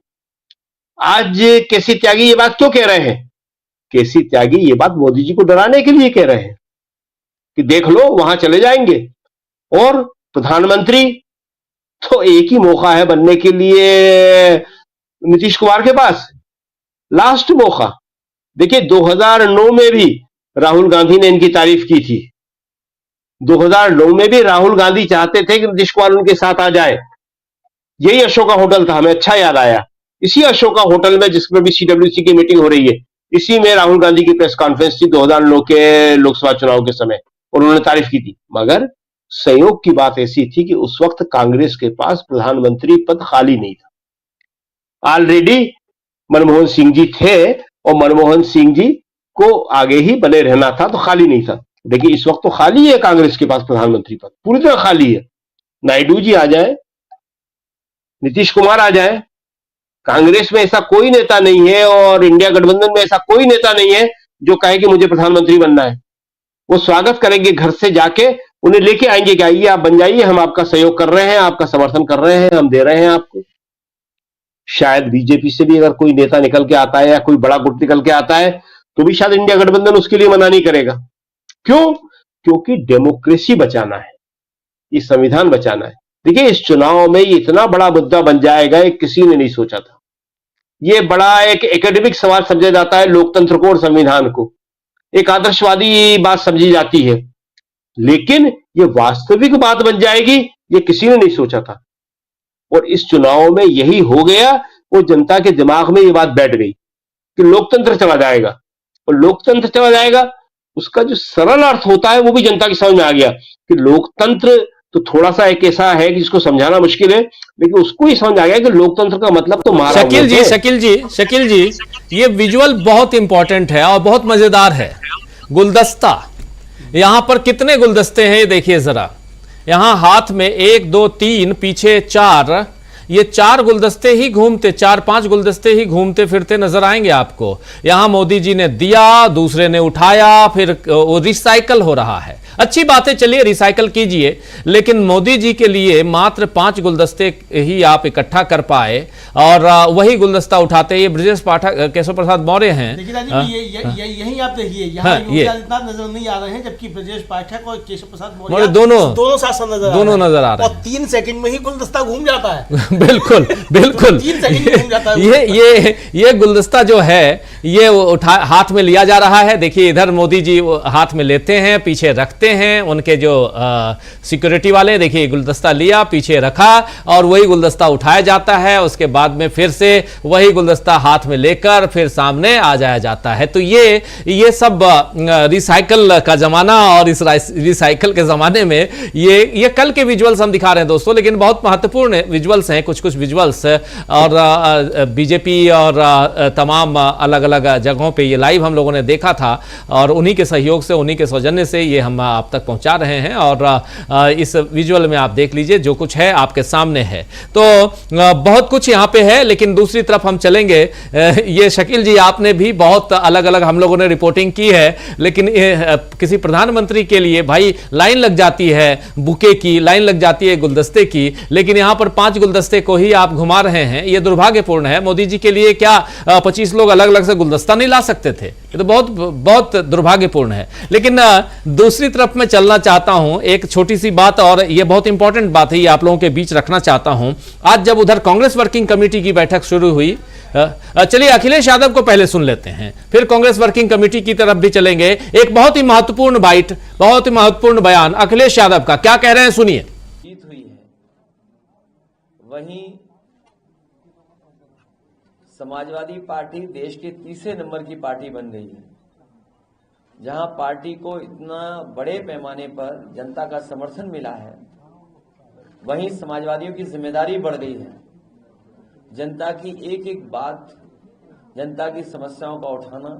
आज केसी त्यागी ये बात क्यों कह रहे हैं? केसी त्यागी ये बात मोदी जी को डराने के लिए कह रहे हैं कि देख लो वहां चले जाएंगे। और प्रधानमंत्री तो एक ही मौका है बनने के लिए नीतीश कुमार के पास, लास्ट मौका। देखिए 2009 में भी राहुल गांधी ने इनकी तारीफ की थी। 2009 में भी राहुल गांधी चाहते थे कि नीतीश कुमार उनके साथ आ जाए। यही अशोका होटल था, हमें अच्छा याद आया। इसी अशोका होटल में जिसमें भी सीडब्ल्यूसी की मीटिंग हो रही है, इसी में राहुल गांधी की प्रेस कॉन्फ्रेंस थी 2009 के लोकसभा चुनाव के समय, और उन्होंने तारीफ की थी। मगर संयोग की बात ऐसी थी कि उस वक्त कांग्रेस के पास प्रधानमंत्री पद खाली नहीं था। ऑलरेडी मनमोहन सिंह जी थे और मनमोहन सिंह जी को आगे ही बने रहना था, तो खाली नहीं था। देखिए इस वक्त तो खाली है कांग्रेस के पास प्रधानमंत्री पद, पूरी तरह खाली है। नायडू जी आ जाए, नीतीश कुमार आ जाए, कांग्रेस में ऐसा कोई नेता नहीं है और इंडिया गठबंधन में ऐसा कोई नेता नहीं है जो कहे कि मुझे प्रधानमंत्री बनना है। वो स्वागत करेंगे, घर से जाके उन्हें लेके आएंगे कि आइए आप बन जाइए, हम आपका सहयोग कर रहे हैं, आपका समर्थन कर रहे हैं, हम दे रहे हैं आपको। शायद बीजेपी से भी अगर कोई नेता निकल के आता है या कोई बड़ा गुट निकल के आता है तो भी शायद इंडिया गठबंधन उसके लिए मना नहीं करेगा। क्यों? क्योंकि डेमोक्रेसी बचाना है, ये संविधान बचाना है। देखिए इस चुनाव में ये इतना बड़ा मुद्दा बन जाएगा, ये किसी ने नहीं सोचा था। ये बड़ा एक एकेडमिक सवाल समझा जाता है लोकतंत्र को और संविधान को, एक आदर्शवादी बात समझी जाती है, लेकिन ये वास्तविक बात बन जाएगी ये किसी ने नहीं सोचा था। और इस चुनाव में यही हो गया। वो जनता के दिमाग में ये बात बैठ गई कि लोकतंत्र चला जाएगा, और लोकतंत्र चला जाएगा उसका जो सरल अर्थ होता है वो भी जनता की समझ में आ गया कि लोकतंत्र तो थोड़ा सा एक ऐसा है कि जिसको समझाना मुश्किल है, लेकिन उसको ही समझ आ गया कि लोकतंत्र का मतलब तो मारा। शकील जी ये विजुअल बहुत इंपॉर्टेंट है और बहुत मजेदार है। गुलदस्ता, यहां पर कितने गुलदस्ते हैं ये देखिए जरा। यहां हाथ में 1 2 3 पीछे 4, ये 4 गुलदस्ते ही घूमते, 4-5 गुलदस्ते ही घूमते फिरते नजर आएंगे आपको। यहां मोदी जी ने दिया, दूसरे ने उठाया, फिर वो रिसाइकल हो रहा है। अच्छी बातें, चलिए रिसाइकल कीजिए, लेकिन मोदी जी के लिए मात्र 5 गुलदस्ते ही आप इकट्ठा कर पाए और वही गुलदस्ता उठाते। ये ब्रजेश पाठक, केशव प्रसाद मौर्य हैं। देखिए राजीव जी, यही आप देखिए, यहाँ योगी आदित्यनाथ नजर नहीं आ रहे हैं, जबकि ब्रजेश पाठक और केशव प्रसाद मौर्य दोनों साथ नजर आ रहे हैं। और 3 सेकंड में ही गुलदस्ता घूम जाता है। बिल्कुल बिल्कुल, 3 सेकंड में घूम जाता है। ये गुलदस्ता जो है ये उठा हाथ में लिया जा रहा है। देखिए इधर मोदी जी हाथ में लेते हैं, पीछे रखते हैं, उनके जो सिक्योरिटी वाले, देखिए गुलदस्ता लिया, पीछे रखा और वही गुलदस्ता उठाया जाता है। उसके बाद में फिर से वही गुलदस्ता हाथ में लेकर फिर सामने आ जाया जाता है। तो ये सब रिसाइकल का जमाना, और इस रिसाइकल के जमाने में ये कल के विजुअल्स हम दिखा रहे हैं दोस्तों, लेकिन बहुत महत्वपूर्ण विजुअल्स हैं, कुछ विजुअल्स। और बीजेपी और तमाम अलग अलग जगहों पे ये लाइव हम लोगों ने देखा था और उन्हीं के सहयोग से, उन्हीं के सौजन्य से ये हम आप तक पहुंचा रहे हैं। और इस विजुअल में आप देख लीजिए, जो कुछ है आपके सामने है। तो बहुत कुछ यहां पे है, लेकिन दूसरी तरफ हम चलेंगे। ये शकील जी, आपने भी बहुत अलग अलग हम लोगों ने रिपोर्टिंग की है, लेकिन किसी प्रधानमंत्री के लिए भाई लाइन लग जाती है, बुके की लाइन लग जाती है, गुलदस्ते की, लेकिन यहां पर 5 गुलदस्ते को ही आप घुमा रहे हैं। ये दुर्भाग्यपूर्ण है। मोदी जी के लिए क्या 25 लोग अलग अलग से गुलदस्ता नहीं ला सकते थे? ये तो बहुत दुर्भाग्यपूर्ण है। लेकिन दूसरी तरफ मैं चलना चाहता हूं, एक छोटी सी बात, और ये बहुत इंपॉर्टेंट बात है, ये आप लोगों के बीच रखना चाहता हूं। आज जब उधर कांग्रेस वर्किंग कमेटी की बैठक शुरू हुई, चलिए अखिलेश यादव को पहले सुन लेते हैं, फिर कांग्रेस वर्किंग कमेटी की तरफ भी चलेंगे। एक बहुत ही महत्वपूर्ण बाइट, बहुत ही महत्वपूर्ण बयान अखिलेश यादव का, क्या कह रहे हैं सुनिए। जीत हुई है, वहीं समाजवादी पार्टी देश के तीसरे नंबर की पार्टी बन गई है, जहां पार्टी को इतना बड़े पैमाने पर जनता का समर्थन मिला है। वहीं समाजवादियों की जिम्मेदारी बढ़ गई है, जनता की एक एक बात, जनता की समस्याओं का उठाना,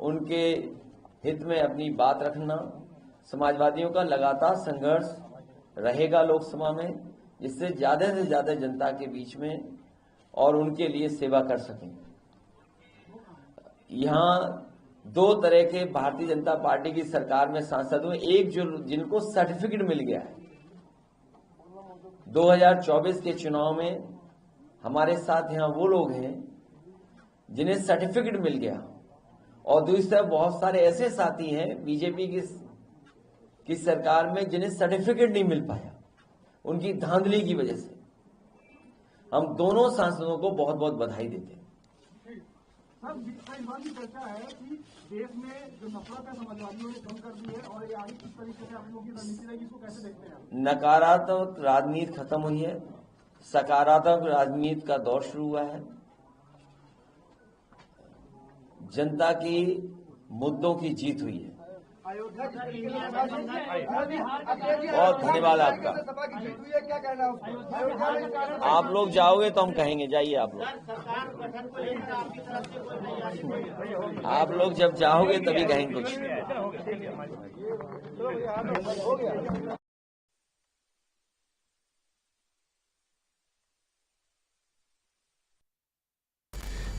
उनके हित में अपनी बात रखना। समाजवादियों का लगातार संघर्ष रहेगा लोकसभा में, जिससे ज्यादा से ज्यादा जनता के बीच में और उनके लिए सेवा कर सकें। यहां 2 तरह के भारतीय जनता पार्टी की सरकार में सांसद हुए, एक जो जिनको सर्टिफिकेट मिल गया है 2024 के चुनाव में, हमारे साथ यहां वो लोग हैं जिन्हें सर्टिफिकेट मिल गया, और दूसरी तरफ बहुत सारे ऐसे साथी हैं बीजेपी की सरकार में जिन्हें सर्टिफिकेट नहीं मिल पाया, उनकी धांधली की वजह से। हम दोनों सांसदों को बहुत बहुत बधाई देते हैं। देश में जो नफरत है समाजवादियों ने कम कर दी है, और ये आगे किस तरीके से आप लोगों की रणनीति रहेगी, इसको कैसे देखते हैं? नकारात्मक राजनीति खत्म हुई है, सकारात्मक राजनीति का दौर शुरू हुआ है। जनता की मुद्दों की जीत हुई है। बहुत धन्यवाद आपका। आप लोग जाओगे तो हम कहेंगे, जाइए आप लोग जब जाओगे तभी कहेंगे कुछ।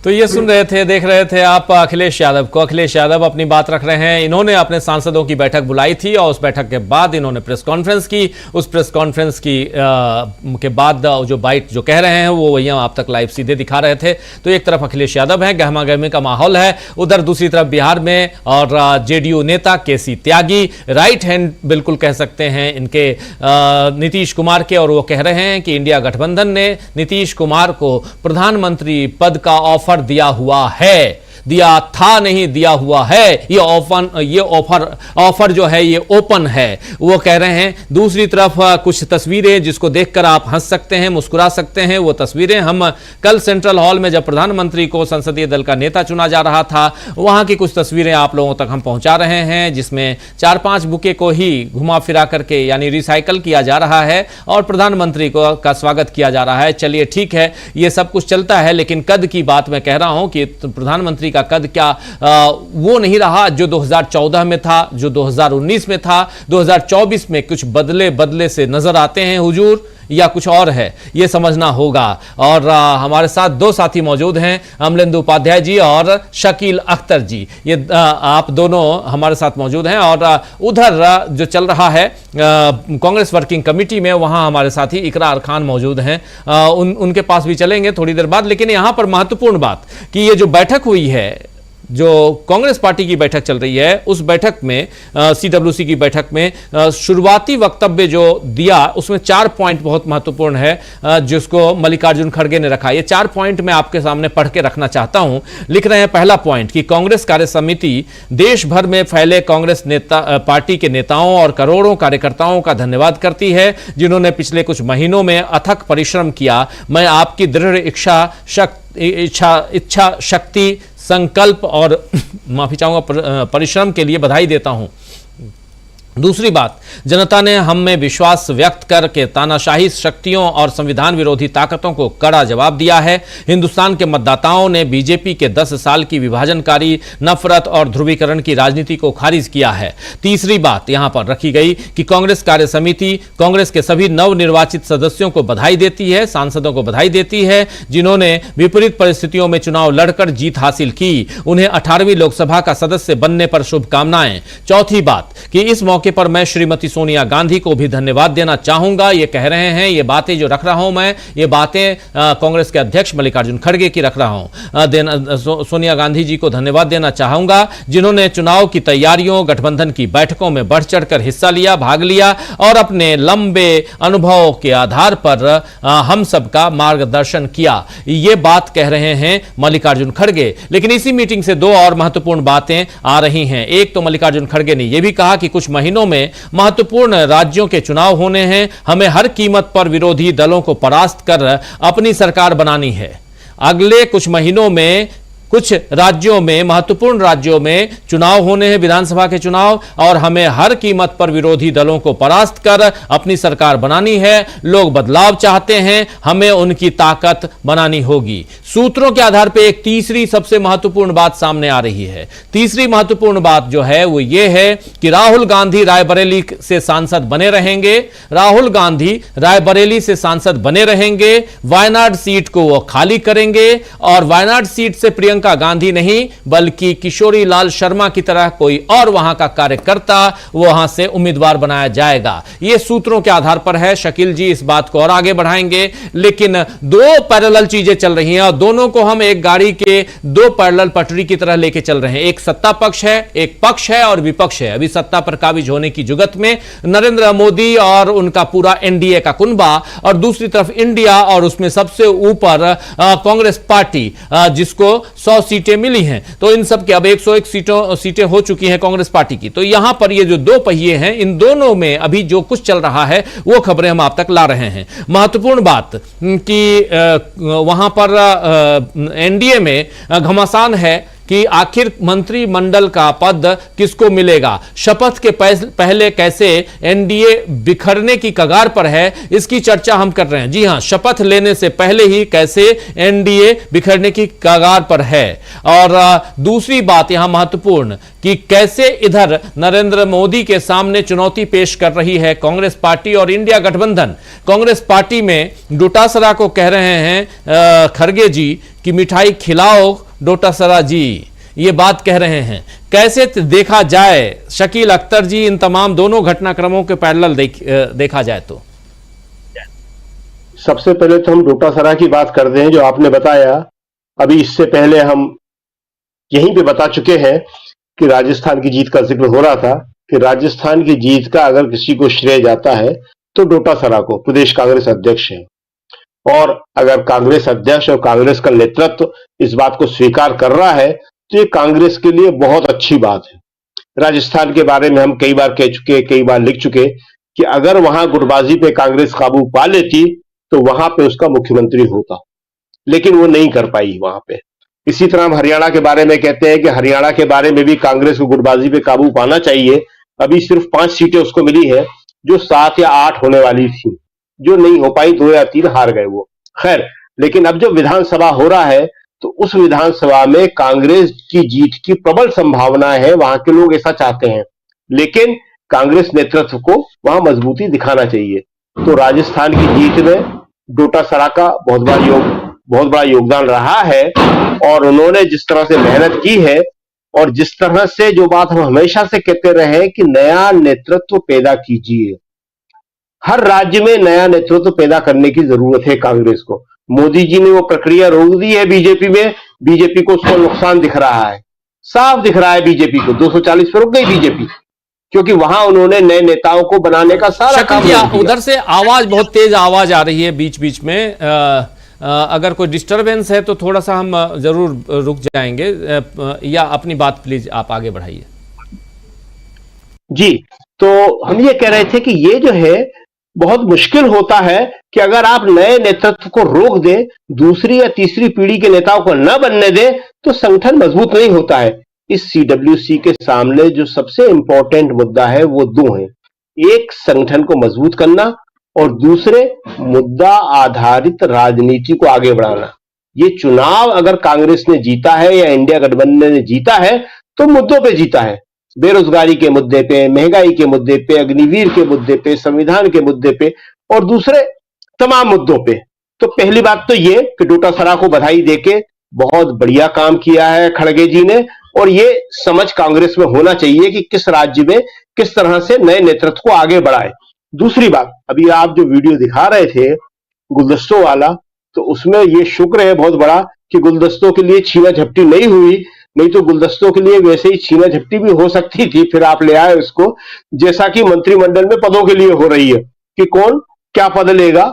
तो ये सुन रहे थे, देख रहे थे आप अखिलेश यादव को। अखिलेश यादव अपनी बात रख रहे हैं। इन्होंने अपने सांसदों की बैठक बुलाई थी और उस बैठक के बाद इन्होंने प्रेस कॉन्फ्रेंस की। उस प्रेस कॉन्फ्रेंस की के बाद जो बाइट जो कह रहे हैं वो वही हम आप तक लाइव सीधे दिखा रहे थे। तो एक तरफ अखिलेश यादव है, गहमा गहमी का माहौल है, उधर दूसरी तरफ बिहार में और जेडीयू नेता केसी त्यागी, राइट हैंड बिल्कुल कह सकते हैं इनके नीतीश कुमार के, और वो कह रहे हैं कि इंडिया गठबंधन ने नीतीश कुमार को प्रधानमंत्री पद का ऑफर दिया हुआ है, दिया था नहीं, दिया हुआ है। ये ऑफर जो है ये ओपन है, वो कह रहे हैं। दूसरी तरफ कुछ तस्वीरें जिसको देखकर आप हंस सकते हैं, मुस्कुरा सकते हैं, वो तस्वीरें हम कल सेंट्रल हॉल में जब प्रधानमंत्री को संसदीय दल का नेता चुना जा रहा था, वहां की कुछ तस्वीरें आप लोगों तक हम पहुंचा रहे हैं, जिसमें 4-5 बुके को ही घुमा फिरा करके यानी रिसाइकल किया जा रहा है और प्रधानमंत्री को का स्वागत किया जा रहा है। चलिए ठीक है, ये सब कुछ चलता है, लेकिन कद की बात मैं कह रहा हूं कि प्रधानमंत्री का कद क्या वो नहीं रहा जो 2014 में था, जो 2019 में था। 2024 में कुछ बदले से नजर आते हैं हुजूर, या कुछ और है, ये समझना होगा। और हमारे साथ दो साथी मौजूद हैं, अमलेंदु उपाध्याय जी और शकील अख्तर जी। ये आप दोनों हमारे साथ मौजूद हैं। और उधर जो चल रहा है कांग्रेस वर्किंग कमेटी में, वहां हमारे साथी इकरार खान मौजूद हैं। उनके पास भी चलेंगे थोड़ी देर बाद। लेकिन यहां पर महत्वपूर्ण बात कि ये जो बैठक हुई है, जो कांग्रेस पार्टी की बैठक चल रही है, उस बैठक में सीडब्ल्यूसी की बैठक में शुरुआती वक्तव्य जो दिया उसमें 4 पॉइंट बहुत महत्वपूर्ण है जिसको मल्लिकार्जुन खड़गे ने रखा। ये 4 पॉइंट मैं आपके सामने पढ़ के रखना चाहता हूं। लिख रहे हैं पहला पॉइंट कि कांग्रेस कार्य समिति देश भर में फैले कांग्रेस पार्टी के नेताओं और करोड़ों कार्यकर्ताओं का धन्यवाद करती है जिन्होंने पिछले कुछ महीनों में अथक परिश्रम किया। मैं आपकी दृढ़ इच्छा शक्ति, संकल्प और माफी चाहूंगा परिश्रम के लिए बधाई देता हूं। दूसरी बात, जनता ने हम में विश्वास व्यक्त करके तानाशाही शक्तियों और संविधान विरोधी ताकतों को कड़ा जवाब दिया है। हिंदुस्तान के मतदाताओं ने बीजेपी के 10 साल की विभाजनकारी, नफरत और ध्रुवीकरण की राजनीति को खारिज किया है। तीसरी बात यहां पर रखी गई कि कांग्रेस कार्य समिति कांग्रेस के सभी नवनिर्वाचित सदस्यों को बधाई देती है, सांसदों को बधाई देती है जिन्होंने विपरीत परिस्थितियों में चुनाव लड़कर जीत हासिल की। उन्हें 18वीं लोकसभा का सदस्य बनने पर शुभकामनाएं। चौथी बात कि इस मौके पर मैं श्रीमती सोनिया गांधी को भी धन्यवाद देना चाहूंगा। ये कह रहे हैं, ये बातें जो रख रहा हूं मैं, ये बातें कांग्रेस के अध्यक्ष मल्लिकार्जुन खड़गे की रख रहा हूं। सोनिया गांधी जी को धन्यवाद देना चाहूंगा जिन्होंने चुनाव की तैयारियों, गठबंधन की बैठकों में बढ़ चढ़कर हिस्सा लिया, भाग लिया और अपने लंबे अनुभव के आधार पर हम सबका मार्गदर्शन किया। ये बात कह रहे हैं मल्लिकार्जुन खड़गे। लेकिन इसी मीटिंग से दो और महत्वपूर्ण बातें आ रही हैं। एक तो मल्लिकार्जुन खड़गे ने यह भी कहा कि कुछ महीनों में महत्वपूर्ण राज्यों के चुनाव होने हैं, हमें हर कीमत पर विरोधी दलों को परास्त कर अपनी सरकार बनानी है। अगले कुछ महीनों में कुछ राज्यों में, महत्वपूर्ण राज्यों में चुनाव होने हैं, विधानसभा के चुनाव, और हमें हर कीमत पर विरोधी दलों को परास्त कर अपनी सरकार बनानी है। लोग बदलाव चाहते हैं, हमें उनकी ताकत बनानी होगी। सूत्रों के आधार पर एक तीसरी सबसे महत्वपूर्ण बात सामने आ रही है। तीसरी महत्वपूर्ण बात जो है वो ये है कि राहुल गांधी रायबरेली से सांसद बने रहेंगे। राहुल गांधी रायबरेली से सांसद बने रहेंगे। वायनाड सीट को वो खाली करेंगे और वायनाड सीट से प्रियंका गांधी नहीं बल्कि किशोरी लाल शर्मा की तरह कोई और वहां का कार्यकर्ता वहां से उम्मीदवार बनाया जाएगा। यह सूत्रों के आधार पर है। शकील जी इस बात को और आगे बढ़ाएंगे। लेकिन दो पैरेलल चीजें चल रही हैं और दोनों को हम एक गाड़ी के दो पैरेलल पटरी की तरह लेके चल रहे हैं। एक सत्ता पक्ष है, एक पक्ष है और विपक्ष है। अभी सत्ता पर काबिज होने की जुगत में नरेंद्र मोदी और उनका पूरा एनडीए का कुनबा, और दूसरी तरफ इंडिया और उसमें सबसे ऊपर कांग्रेस पार्टी जिसको 100 सीटें मिली हैं। तो इन सब के अब 101 सीटें हो चुकी हैं कांग्रेस पार्टी की। तो यहां पर ये जो दो पहिए हैं, इन दोनों में अभी जो कुछ चल रहा है वो खबरें हम आप तक ला रहे हैं। महत्वपूर्ण बात कि वहां पर एनडीए में घमासान है कि आखिर मंत्रिमंडल का पद किसको मिलेगा। शपथ के पहले कैसे एनडीए बिखरने की कगार पर है, इसकी चर्चा हम कर रहे हैं। जी हां, शपथ लेने से पहले ही कैसे एनडीए बिखरने की कगार पर है। और दूसरी बात यहां महत्वपूर्ण कि कैसे इधर नरेंद्र मोदी के सामने चुनौती पेश कर रही है कांग्रेस पार्टी और इंडिया गठबंधन। कांग्रेस पार्टी में डोटासरा को कह रहे हैं खड़गे जी कि मिठाई खिलाओ डोटासरा जी, ये बात कह रहे हैं। कैसे देखा जाए शकील अख्तर जी इन तमाम दोनों घटनाक्रमों के पैरेलल देखा जाए तो? सबसे पहले तो हम डोटासरा की बात कर दें जो आपने बताया। अभी इससे पहले हम यहीं पे बता चुके हैं कि राजस्थान की जीत का जिक्र हो रहा था कि राजस्थान की जीत का अगर किसी को श्रेय जाता है तो डोटासरा को, प्रदेश कांग्रेस अध्यक्ष है। और अगर कांग्रेस अध्यक्ष और कांग्रेस का नेतृत्व इस बात को स्वीकार कर रहा है तो ये कांग्रेस के लिए बहुत अच्छी बात है। राजस्थान के बारे में हम कई बार कह चुके, कई बार लिख चुके कि अगर वहां गुटबाजी पे कांग्रेस काबू पा लेती तो वहां पे उसका मुख्यमंत्री होता, लेकिन वो नहीं कर पाई वहां पे। इसी तरह हम हरियाणा के बारे में कहते हैं कि हरियाणा के बारे में भी कांग्रेस को गुटबाजी पे काबू पाना चाहिए। अभी सिर्फ 5 सीटें उसको मिली है जो 7 या 8 होने वाली थी, जो नहीं हो पाई, 2 या 3 हार गए वो। खैर, लेकिन अब जो विधानसभा हो रहा है तो उस विधानसभा में कांग्रेस की जीत की प्रबल संभावना है, वहां के लोग ऐसा चाहते हैं, लेकिन कांग्रेस नेतृत्व को वहां मजबूती दिखाना चाहिए। तो राजस्थान की जीत में डोटासरा का बहुत बड़ा योगदान रहा है, और उन्होंने जिस तरह से मेहनत की है, और जिस तरह से जो बात हम हमेशा से कहते रहे हैं कि नया नेतृत्व पैदा कीजिए, हर राज्य में नया नेतृत्व पैदा करने की जरूरत है कांग्रेस को। मोदी जी ने वो प्रक्रिया रोक दी है बीजेपी में, बीजेपी को उसका नुकसान दिख रहा है, साफ दिख रहा है बीजेपी को। 240 पर रुक गई बीजेपी, क्योंकि वहां उन्होंने नए नेताओं को बनाने का सारा काम रोक दिया। उधर से आवाज, बहुत तेज आवाज आ रही है बीच बीच में, अगर कोई डिस्टरबेंस है तो थोड़ा सा हम जरूर रुक जाएंगे, या अपनी बात प्लीज आप आगे बढ़ाइए। जी, तो हम ये कह रहे थे कि ये जो है बहुत मुश्किल होता है कि अगर आप नए नेतृत्व को रोक दें, दूसरी या तीसरी पीढ़ी के नेताओं को न बनने दें, तो संगठन मजबूत नहीं होता है। इस सीडब्ल्यूसी के सामने जो सबसे इंपॉर्टेंट मुद्दा है वो दो हैं, एक संगठन को मजबूत करना, और दूसरे मुद्दा आधारित राजनीति को आगे बढ़ाना। ये चुनाव अगर कांग्रेस ने जीता है या इंडिया गठबंधन ने जीता है तो मुद्दों पे जीता है, बेरोजगारी के मुद्दे पे, महंगाई के मुद्दे पे, अग्निवीर के मुद्दे पे, संविधान के मुद्दे पे, और दूसरे तमाम मुद्दों पे। तो पहली बात तो ये कि डोटासरा को बधाई देके बहुत बढ़िया काम किया है खड़गे जी ने, और ये समझ कांग्रेस में होना चाहिए कि किस राज्य में किस तरह से नए नेतृत्व को आगे बढ़ाए। दूसरी बात, अभी आप जो वीडियो दिखा रहे थे गुलदस्तों वाला, तो उसमें ये शुक्र है बहुत बड़ा कि गुलदस्तों के लिए छीना झपटी नहीं हुई, नहीं तो गुलदस्तों के लिए वैसे ही छीना झपटी भी हो सकती थी, फिर आप ले आए उसको, जैसा कि मंत्रिमंडल में पदों के लिए हो रही है कि कौन क्या पद लेगा,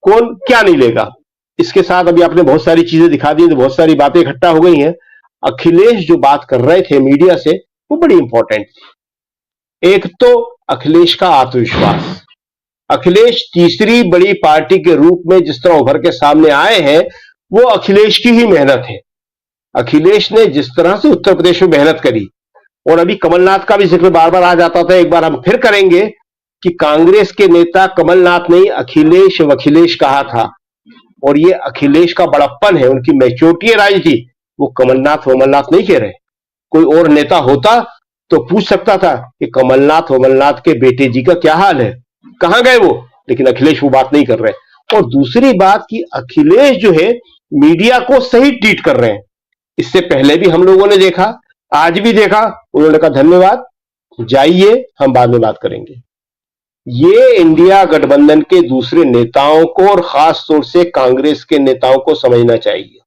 कौन क्या नहीं लेगा। इसके साथ अभी आपने बहुत सारी चीजें दिखा दी, तो बहुत सारी बातें इकट्ठा हो गई हैं। अखिलेश जो बात कर रहे थे मीडिया से, वो बड़ी इंपॉर्टेंट थी। एक तो अखिलेश का आत्मविश्वास, अखिलेश तीसरी बड़ी पार्टी के रूप में जिस तरह उभर के सामने आए हैं, वो अखिलेश की ही मेहनत है। अखिलेश ने जिस तरह से उत्तर प्रदेश में मेहनत करी, और अभी कमलनाथ का भी जिक्र बार बार आ जाता था, एक बार हम फिर करेंगे कि कांग्रेस के नेता कमलनाथ नहीं अखिलेश वखिलेश कहा था, और ये अखिलेश का बड़प्पन है, उनकी मैच्योरिटी है राजनीति। वो कमलनाथ वमलनाथ नहीं कह रहे। कोई और नेता होता तो पूछ सकता था कि कमलनाथ वमलनाथ के बेटे जी का क्या हाल है, कहां गए वो, लेकिन अखिलेश वो बात नहीं कर रहे। और दूसरी बात कि अखिलेश जो है मीडिया को सही ट्रीट कर रहे हैं। इससे पहले भी हम लोगों ने देखा, आज भी देखा, उन्होंने कहा धन्यवाद, जाइए हम बाद में बात करेंगे। ये इंडिया गठबंधन के दूसरे नेताओं को और खास तौर से कांग्रेस के नेताओं को समझना चाहिए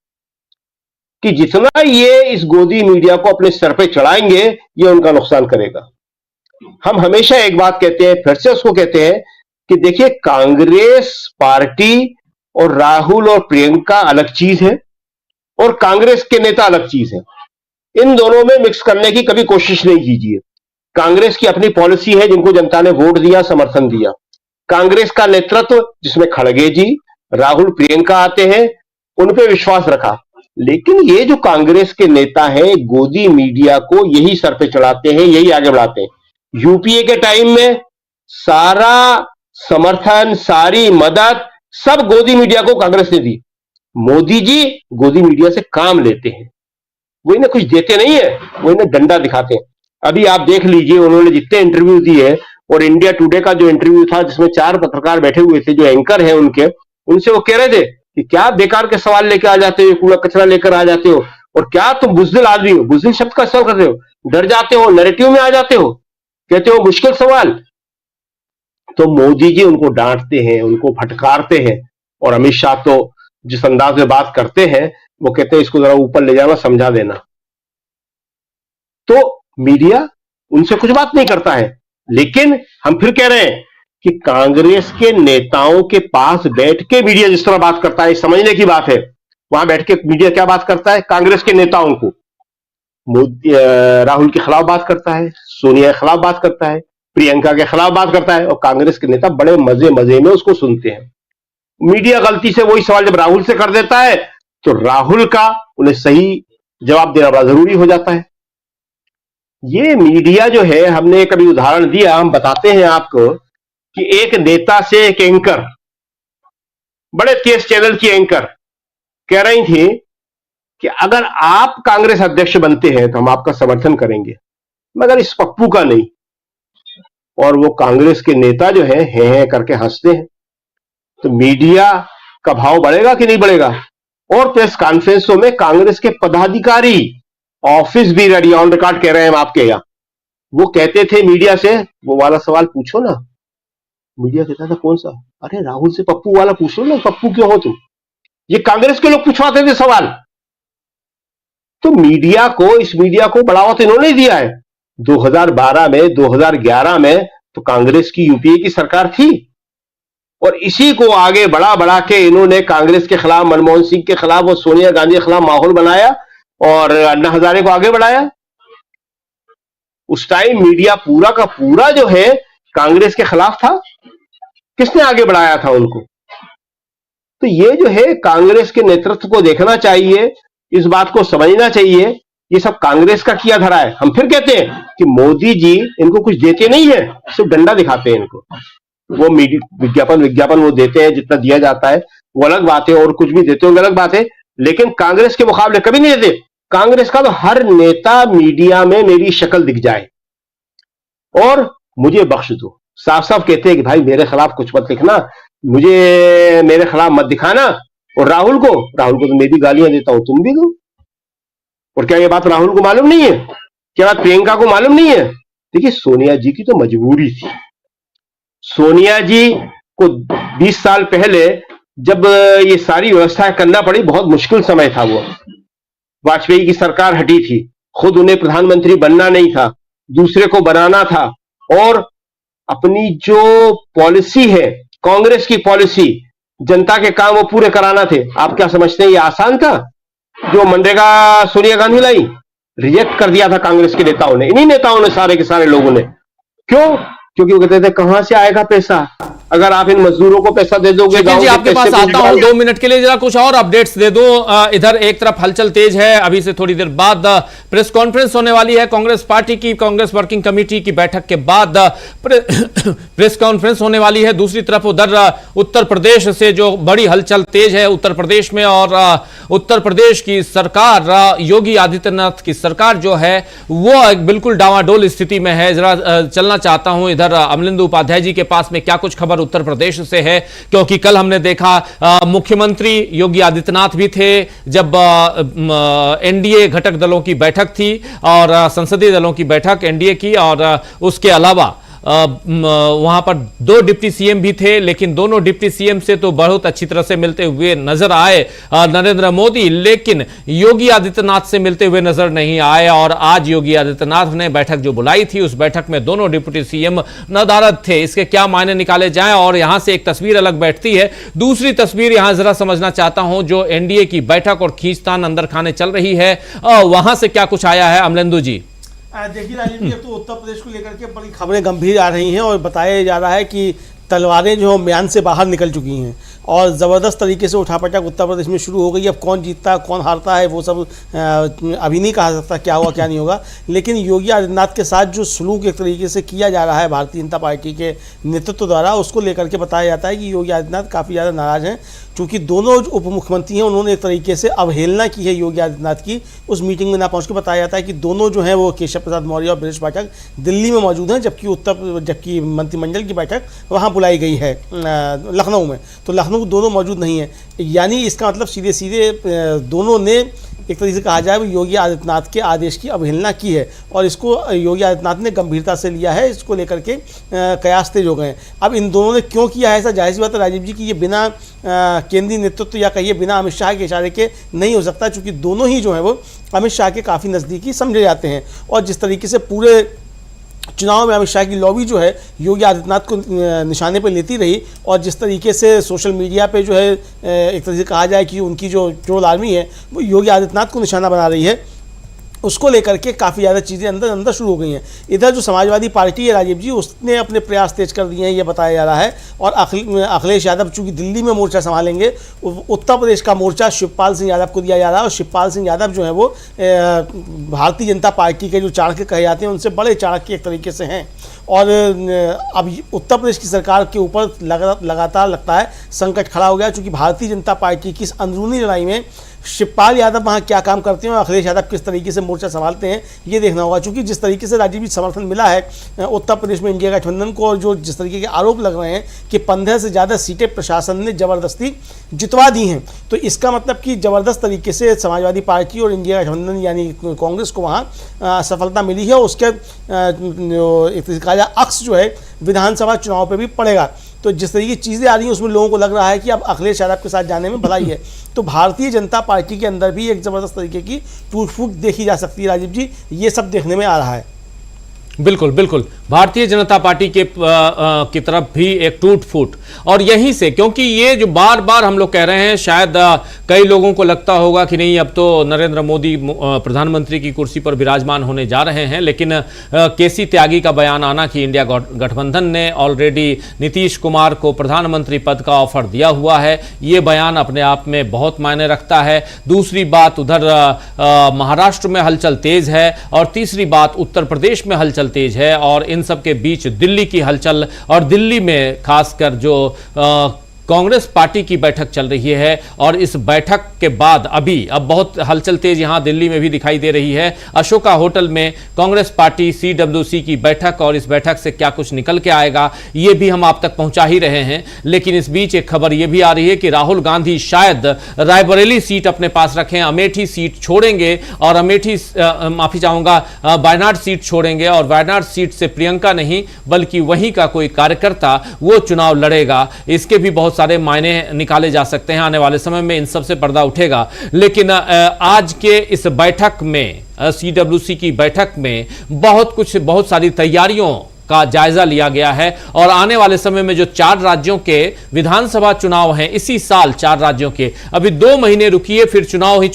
कि जितना ये इस गोदी मीडिया को अपने सर पे चढ़ाएंगे, ये उनका नुकसान करेगा। हम हमेशा एक बात कहते हैं, फिर से उसको कहते हैं कि देखिए, कांग्रेस पार्टी और राहुल और प्रियंका अलग चीज है, और कांग्रेस के नेता अलग चीज है। इन दोनों में मिक्स करने की कभी कोशिश नहीं कीजिए। कांग्रेस की अपनी पॉलिसी है, जिनको जनता ने वोट दिया, समर्थन दिया। कांग्रेस का नेतृत्व जिसमें खड़गे जी, राहुल, प्रियंका आते हैं, उन पे विश्वास रखा। लेकिन ये जो कांग्रेस के नेता हैं, गोदी मीडिया को यही सर पे चढ़ाते हैं, यही आगे बढ़ाते हैं। यूपीए के टाइम में सारा समर्थन, सारी मदद सब गोदी मीडिया को कांग्रेस ने दी। मोदी जी गोदी मीडिया से काम लेते हैं, वो इन्हें कुछ देते नहीं है, वो इन्हें डंडा दिखाते हैं। अभी आप देख लीजिए, उन्होंने जितने इंटरव्यू दिए, और इंडिया टुडे का जो इंटरव्यू था जिसमें 4 पत्रकार बैठे हुए थे जो एंकर हैं उनके, उनसे वो कह रहे थे कि क्या बेकार के सवाल लेकर आ जाते हो, कूड़ा कचरा लेकर आ जाते हो, और क्या तुम बुज़दिल आदमी हो, बुज़दिल शब्द का इस्तेमाल कर रहे हो, डर जाते हो, नैरेटिव में आ जाते हो, कहते हो मुश्किल सवाल। तो मोदी जी उनको डांटते हैं, उनको फटकारते हैं, और अमित शाह तो जिस अंदाज में बात करते हैं वो कहते हैं इसको जरा ऊपर ले जाना, समझा देना। तो मीडिया उनसे कुछ बात नहीं करता है। लेकिन हम फिर कह रहे हैं कि कांग्रेस के नेताओं के पास बैठ के मीडिया जिस तरह बात करता है, समझने की बात है। वहां बैठ के मीडिया क्या बात करता है, कांग्रेस के नेताओं को, राहुल के खिलाफ बात करता है, सोनिया के खिलाफ बात करता है, प्रियंका के खिलाफ बात करता है, और कांग्रेस के नेता बड़े मजे मजे में उसको सुनते हैं। मीडिया गलती से वही सवाल जब राहुल से कर देता है, तो राहुल का उन्हें सही जवाब देना बड़ा जरूरी हो जाता है। ये मीडिया जो है, हमने कभी उदाहरण दिया, हम बताते हैं आपको कि एक नेता से एक एंकर, बड़े तेज चैनल की एंकर कह रही थी कि अगर आप कांग्रेस अध्यक्ष बनते हैं तो हम आपका समर्थन करेंगे, मगर इस पप्पू का नहीं। और वो कांग्रेस के नेता जो हैं करके हंसते हैं। तो मीडिया का भाव बढ़ेगा कि नहीं बढ़ेगा? और प्रेस कॉन्फ्रेंसों में कांग्रेस के पदाधिकारी, ऑफिस भी रेडी, ऑन रिकॉर्ड कह रहे हैं हम आपके यहां, वो कहते थे मीडिया से, वो वाला सवाल पूछो ना। मीडिया कहता था कौन सा? अरे राहुल से पप्पू वाला पूछो ना, पप्पू क्यों हो तुम? ये कांग्रेस के लोग पूछवाते थे सवाल। तो मीडिया को, इस मीडिया को बढ़ावा तो इन्होंने ही दिया है। 2012 में, 2011 में तो कांग्रेस की यूपीए की सरकार थी, और इसी को आगे बढ़ा के इन्होंने कांग्रेस के खिलाफ, मनमोहन सिंह के खिलाफ और सोनिया गांधी के खिलाफ माहौल बनाया और अन्ना हजारे को आगे बढ़ाया। उस टाइम मीडिया पूरा का पूरा जो है कांग्रेस के खिलाफ था। किसने आगे बढ़ाया था उनको? तो ये जो है कांग्रेस के नेतृत्व को देखना चाहिए, इस बात को समझना चाहिए, ये सब कांग्रेस का किया धरा है। हम फिर कहते हैं कि मोदी जी इनको कुछ देते नहीं है, सिर्फ डंडा दिखाते हैं इनको। वो विज्ञापन वो देते हैं, जितना दिया जाता है वो अलग बात है, और कुछ भी देते होंगे अलग बात है, लेकिन कांग्रेस के मुकाबले कभी नहीं देते। कांग्रेस का तो हर नेता मीडिया में मेरी शक्ल दिख जाए और मुझे बख्श दो, साफ साफ कहते हैं कि भाई मेरे खिलाफ कुछ मत लिखना, मुझे मेरे खिलाफ मत दिखाना। और राहुल को तो मैं भी गालियां देता हूं, तुम भी दो। और क्या ये बात राहुल को मालूम नहीं है? क्या बात प्रियंका को मालूम नहीं है? देखिए, सोनिया जी की तो मजबूरी थी। सोनिया जी को 20 साल पहले जब ये सारी व्यवस्था करना पड़ी, बहुत मुश्किल समय था। वो वाजपेयी की सरकार हटी थी, खुद उन्हें प्रधानमंत्री बनना नहीं था, दूसरे को बनाना था, और अपनी जो पॉलिसी है, कांग्रेस की पॉलिसी, जनता के काम वो पूरे कराना थे। आप क्या समझते हैं ये आसान था? जो मनरेगा सोनिया गांधी लाई, रिजेक्ट कर दिया था कांग्रेस के नेताओं ने, इन्हीं नेताओं ने, सारे के सारे लोगों ने। क्यों? क्योंकि वो कहते थे कहां से आएगा पैसा, अगर आप इन मजदूरों को पैसा दे दोगे। जी, आपके पास आता हूं 2 मिनट के लिए, जरा कुछ और अपडेट्स दे दो। इधर एक तरफ हलचल तेज है, अभी से थोड़ी देर बाद प्रेस कॉन्फ्रेंस होने वाली है कांग्रेस पार्टी की, कांग्रेस वर्किंग कमेटी की बैठक के बाद प्रेस कॉन्फ्रेंस होने वाली है। दूसरी तरफ उधर उत्तर प्रदेश से जो बड़ी हलचल तेज है उत्तर प्रदेश में, और उत्तर प्रदेश की सरकार, योगी आदित्यनाथ की सरकार जो है वो बिल्कुल डावाडोल स्थिति में है। जरा चलना चाहता हूं इधर अमलेंदु उपाध्याय जी के पास में, क्या कुछ खबर उत्तर प्रदेश से है, क्योंकि कल हमने देखा मुख्यमंत्री योगी आदित्यनाथ भी थे जब एनडीए घटक दलों की बैठक थी, और संसदीय दलों की बैठक एनडीए की, और उसके अलावा वहां पर 2 डिप्टी सीएम भी थे, लेकिन दोनों डिप्टी सीएम से तो बहुत अच्छी तरह से मिलते हुए नजर आए नरेंद्र मोदी, लेकिन योगी आदित्यनाथ से मिलते हुए नजर नहीं आए। और आज योगी आदित्यनाथ ने बैठक जो बुलाई थी, उस बैठक में दोनों डिप्टी सीएम नदारद थे। इसके क्या मायने निकाले जाएं, और यहां से एक तस्वीर अलग बैठती है। दूसरी तस्वीर यहां जरा समझना चाहता हूं, जो एनडीए की बैठक और खींचतान अंदर खाने चल रही है, वहां से क्या कुछ आया है अमलेंदु जी? देखिए राजीव जी, तो उत्तर प्रदेश को लेकर के बड़ी खबरें गंभीर आ रही हैं, और बताया जा रहा है कि तलवारें जो म्यान से बाहर निकल चुकी हैं, और ज़बरदस्त तरीके से उठापटक उत्तर प्रदेश में शुरू हो गई। अब कौन जीतता है कौन हारता है वो सब अभी नहीं कहा सकता क्या हुआ क्या नहीं होगा, लेकिन योगी आदित्यनाथ के साथ जो सलूक एक तरीके से किया जा रहा है भारतीय जनता पार्टी के नेतृत्व द्वारा, उसको लेकर के बताया जाता है कि योगी आदित्यनाथ काफ़ी ज़्यादा नाराज़ हैं, क्योंकि दोनों जो उप मुख्यमंत्री हैं उन्होंने एक तरीके से अवहेलना की है योगी आदित्यनाथ की। उस मीटिंग में ना पहुँच के बताया जाता है कि दोनों जो हैं वो केशव प्रसाद मौर्य और बृजेश पाठक दिल्ली में मौजूद हैं, जबकि मंत्रिमंडल की बैठक वहाँ बुलाई गई है लखनऊ में, तो लखनऊ दोनों मौजूद नहीं है। यानी इसका मतलब सीधे सीधे दोनों ने एक तरीके से कहा जाए योगी आदित्यनाथ के आदेश की अवहेलना की है, और इसको योगी आदित्यनाथ ने गंभीरता से लिया है। इसको लेकर के कयास तेज हो गए हैं। अब इन दोनों ने क्यों किया है ऐसा, जाहिर सी बात है राजीव जी की ये बिना केंद्रीय नेतृत्व या कहिए बिना अमित शाह के इशारे के नहीं हो सकता, क्योंकि दोनों ही जो है वो अमित शाह के काफ़ी नज़दीकी समझे जाते हैं। और जिस तरीके से पूरे चुनाव में अमित शाह की लॉबी जो है योगी आदित्यनाथ को निशाने पर लेती रही, और जिस तरीके से सोशल मीडिया पे जो है एक तरह से कहा जाए कि उनकी जो ट्रोल आर्मी है वो योगी आदित्यनाथ को निशाना बना रही है, उसको लेकर के काफ़ी ज़्यादा चीज़ें अंदर शुरू हो गई हैं। इधर जो समाजवादी पार्टी है राजीव जी, उसने अपने प्रयास तेज कर दिए हैं, ये बताया जा रहा है। और अखिलेश यादव चूँकि दिल्ली में मोर्चा संभालेंगे, उत्तर प्रदेश का मोर्चा शिवपाल सिंह यादव को दिया जा रहा है। और शिवपाल सिंह यादव जो है वो भारतीय जनता पार्टी के जो चाणक्य कहे जाते हैं उनसे बड़े चाणक्य एक तरीके से हैं। और अब उत्तर प्रदेश की सरकार के ऊपर लगातार लगता है संकट खड़ा हो गया, चूँकि भारतीय जनता पार्टी की इस अंदरूनी लड़ाई में शिवपाल यादव वहाँ क्या काम करते हैं और अखिलेश यादव किस तरीके से मोर्चा संभालते हैं, ये देखना होगा। क्योंकि जिस तरीके से राजीव जी समर्थन मिला है उत्तर प्रदेश में इंडिया गठबंधन को, और जो जिस तरीके के आरोप लग रहे हैं कि 15 से ज़्यादा सीटें प्रशासन ने ज़बरदस्ती जितवा दी हैं, तो इसका मतलब कि ज़बरदस्त तरीके से समाजवादी पार्टी और इंडिया गठबंधन यानी कांग्रेस को वहाँ सफलता मिली है। उसके अक्स जो है विधानसभा चुनाव पे भी पड़ेगा। तो जिस तरीके की चीज़ें आ रही हैं उसमें लोगों को लग रहा है कि अब अखिलेश यादव के साथ जाने में भलाई है। तो भारतीय जनता पार्टी के अंदर भी एक ज़बरदस्त तरीके की टूट फूट देखी जा सकती है राजीव जी, ये सब देखने में आ रहा है। बिल्कुल बिल्कुल, भारतीय जनता पार्टी के की तरफ भी एक टूट फूट, और यहीं से, क्योंकि ये जो बार बार हम लोग कह रहे हैं, शायद कई लोगों को लगता होगा कि नहीं अब तो नरेंद्र मोदी प्रधानमंत्री की कुर्सी पर विराजमान होने जा रहे हैं, लेकिन केसी त्यागी का बयान आना कि इंडिया गठबंधन ने ऑलरेडी नीतीश कुमार को प्रधानमंत्री पद का ऑफर दिया हुआ है, ये बयान अपने आप में बहुत मायने रखता है। दूसरी बात, उधर महाराष्ट्र में हलचल तेज है, और तीसरी बात उत्तर प्रदेश में हलचल तेज है, और इन सब के बीच दिल्ली की हलचल, और दिल्ली में खासकर जो कांग्रेस पार्टी की बैठक चल रही है, और इस बैठक के बाद अब बहुत हलचल तेज यहां दिल्ली में भी दिखाई दे रही है। अशोका होटल में कांग्रेस पार्टी CWC की बैठक, और इस बैठक से क्या कुछ निकल के आएगा ये भी हम आप तक पहुंचा ही रहे हैं। लेकिन इस बीच एक खबर यह भी आ रही है कि राहुल गांधी शायद रायबरेली सीट अपने पास रखें, अमेठी सीट छोड़ेंगे, और वायनाड सीट छोड़ेंगे, और वायनाड सीट से प्रियंका नहीं बल्कि वहीं का कोई कार्यकर्ता वो चुनाव लड़ेगा। इसके भी बहुत सारे मायने निकाले जा सकते हैं, आने वाले समय में इन सब से पर्दा उठेगा। लेकिन आज के इस बैठक में, CWC की बैठक में बहुत सारी तैयारियों का जायजा लिया गया है, और आने वाले समय में जो 4 राज्यों के विधानसभा चुनाव हैं इसी साल, 4 राज्यों के, अभी 2 महीने रुकिए, फिर चुनाव ही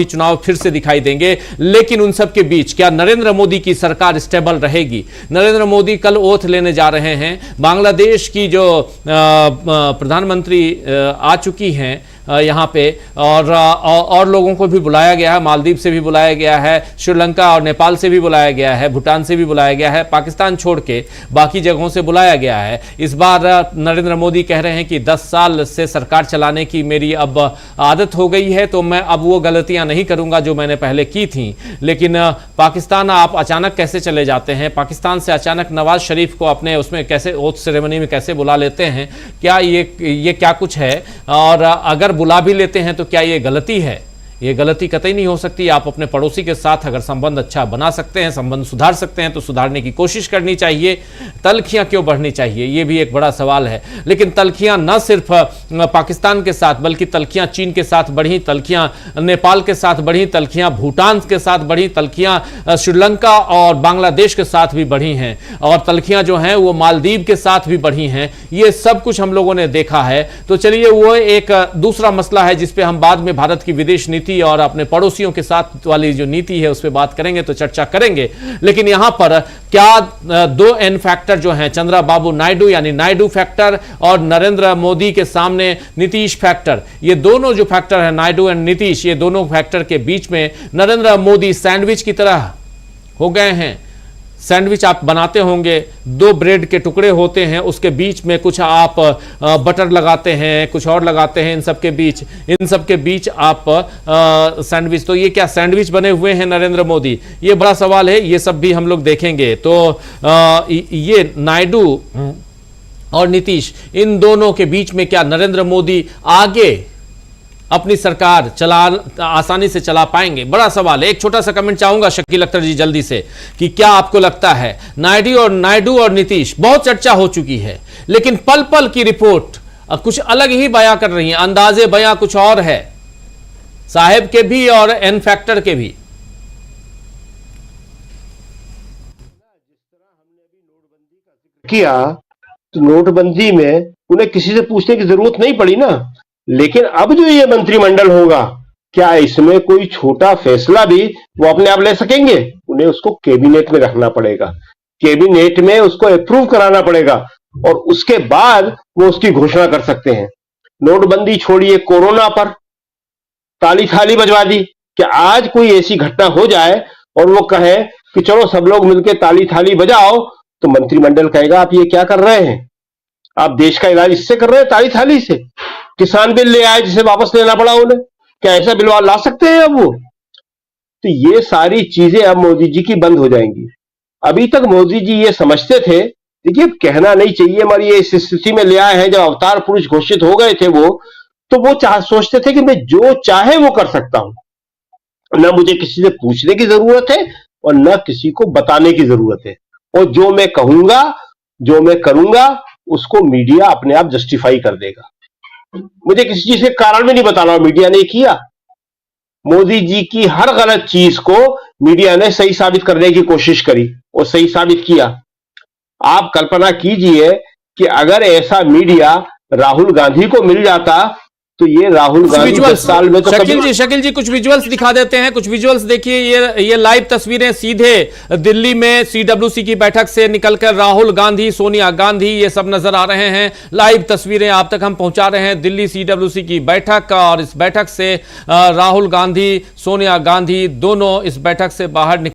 चुनाव फिर से दिखाई देंगे। लेकिन उन सब के बीच क्या नरेंद्र मोदी की सरकार स्टेबल रहेगी? नरेंद्र मोदी कल ओथ लेने जा रहे हैं। बांग्लादेश की जो प्रधानमंत्री आ चुकी हैं यहाँ पे, और लोगों को भी बुलाया गया है, मालदीव से भी बुलाया गया है, श्रीलंका और नेपाल से भी बुलाया गया है, भूटान से भी बुलाया गया है, पाकिस्तान छोड़ के बाकी जगहों से बुलाया गया है। इस बार नरेंद्र मोदी कह रहे हैं कि 10 साल से सरकार चलाने की मेरी अब आदत हो गई है, तो मैं अब वो गलतियां नहीं करूंगा जो मैंने पहले की थी। लेकिन पाकिस्तान आप अचानक कैसे चले जाते हैं? पाकिस्तान से अचानक नवाज शरीफ को अपने उसमें कैसे, ओथ सेरेमनी में कैसे बुला लेते हैं? क्या ये क्या कुछ है? और अगर बुला भी लेते हैं तो क्या ये गलती है? ये गलती कतई नहीं हो सकती। आप अपने पड़ोसी के साथ अगर संबंध अच्छा बना सकते हैं, संबंध सुधार सकते हैं, तो सुधारने की कोशिश करनी चाहिए। तल्खियां क्यों बढ़नी चाहिए, ये भी एक बड़ा सवाल है। लेकिन तल्खियां न सिर्फ पाकिस्तान के साथ, बल्कि तल्खियां चीन के साथ बढ़ी, तल्खियां नेपाल के साथ बढ़ी, तल्खियां भूटान के साथ बढ़ी, तल्खियां श्रीलंका और बांग्लादेश के साथ भी बढ़ी हैं, और तल्खियां जो हैं वो मालदीव के साथ भी बढ़ी हैं। ये सब कुछ हम लोगों ने देखा है। तो चलिए, वो एक दूसरा मसला है जिस पे हम बाद में भारत की विदेश नीति और अपने पड़ोसियों के साथ वाली जो नीति है उस पर बात करेंगे, तो चर्चा करेंगे। लेकिन यहां पर क्या 2 एन फैक्टर जो हैं, चंद्रबाबू नायडू यानी नायडू फैक्टर और नरेंद्र मोदी के सामने नीतीश फैक्टर, ये दोनों जो फैक्टर है, नायडू एंड नीतीश, ये दोनों फैक्टर के बीच में नरेंद्र मोदी सैंडविच की तरह हो गए हैं। सैंडविच आप बनाते होंगे, 2 ब्रेड के टुकड़े होते हैं, उसके बीच में कुछ आप बटर लगाते हैं, कुछ और लगाते हैं, इन सब के बीच आप सैंडविच। तो ये क्या सैंडविच बने हुए हैं नरेंद्र मोदी? ये बड़ा सवाल है, ये सब भी हम लोग देखेंगे। तो ये नायडू और नीतीश, इन दोनों के बीच में क्या नरेंद्र मोदी आगे अपनी सरकार आसानी से चला पाएंगे? बड़ा सवाल है। एक छोटा सा कमेंट चाहूंगा शकील अख्तर जी जल्दी से, कि क्या आपको लगता है नायडू और नीतीश, बहुत चर्चा हो चुकी है, लेकिन पल पल की रिपोर्ट कुछ अलग ही बयां कर रही है, अंदाजे बयां कुछ और है, साहेब के भी और एन फैक्टर के भी। किया तो नोटबंदी में उन्हें किसी से पूछने की जरूरत नहीं पड़ी ना। लेकिन अब जो ये मंत्रिमंडल होगा, क्या इसमें कोई छोटा फैसला भी वो अपने आप ले सकेंगे? उन्हें उसको कैबिनेट में रखना पड़ेगा, कैबिनेट में उसको अप्रूव कराना पड़ेगा, और उसके बाद वो उसकी घोषणा कर सकते हैं। नोटबंदी छोड़िए, कोरोना पर ताली थाली बजवा दी। कि आज कोई ऐसी घटना हो जाए और वो कहे कि चलो सब लोग मिलकर ताली थाली बजाओ, तो मंत्रिमंडल कहेगा आप ये क्या कर रहे हैं? आप देश का इलाज इससे कर रहे हैं, ताली थाली से? किसान बिल ले आए जिसे वापस लेना पड़ा उन्हें, क्या ऐसा बिल ला सकते हैं अब वो? तो ये सारी चीजें अब मोदी जी की बंद हो जाएंगी। अभी तक मोदी जी ये समझते थे, देखिए कहना नहीं चाहिए, हमारी ये इस स्थिति में ले आए हैं, जब अवतार पुरुष घोषित हो गए थे वो, तो वो सोचते थे कि मैं जो चाहे वो कर सकता हूं, न मुझे किसी से पूछने की जरूरत है और न किसी को बताने की जरूरत है, और जो मैं कहूंगा, जो मैं करूंगा, उसको मीडिया अपने आप जस्टिफाई कर देगा। मुझे किसी चीज के कारण में नहीं बताना, मीडिया ने किया। मोदी जी की हर गलत चीज को मीडिया ने सही साबित करने की कोशिश करी और सही साबित किया। आप कल्पना कीजिए कि अगर ऐसा मीडिया राहुल गांधी को मिल जाता, तो ये राहुल गांधी 10 साल में तो शकील जी कुछ विजुअल्स दिखा देते हैं, कुछ विजुअल्स देखिए। ये लाइव तस्वीरें सीधे दिल्ली में सीडब्ल्यूसी की बैठक से निकलकर राहुल गांधी, सोनिया गांधी, ये सब नजर आ रहे हैं। लाइव तस्वीरें आप तक हम पहुंचा रहे हैं दिल्ली सीडब्ल्यूसी की बैठक, और इस बैठक से राहुल गांधी, सोनिया गांधी दोनों इस बैठक से बाहर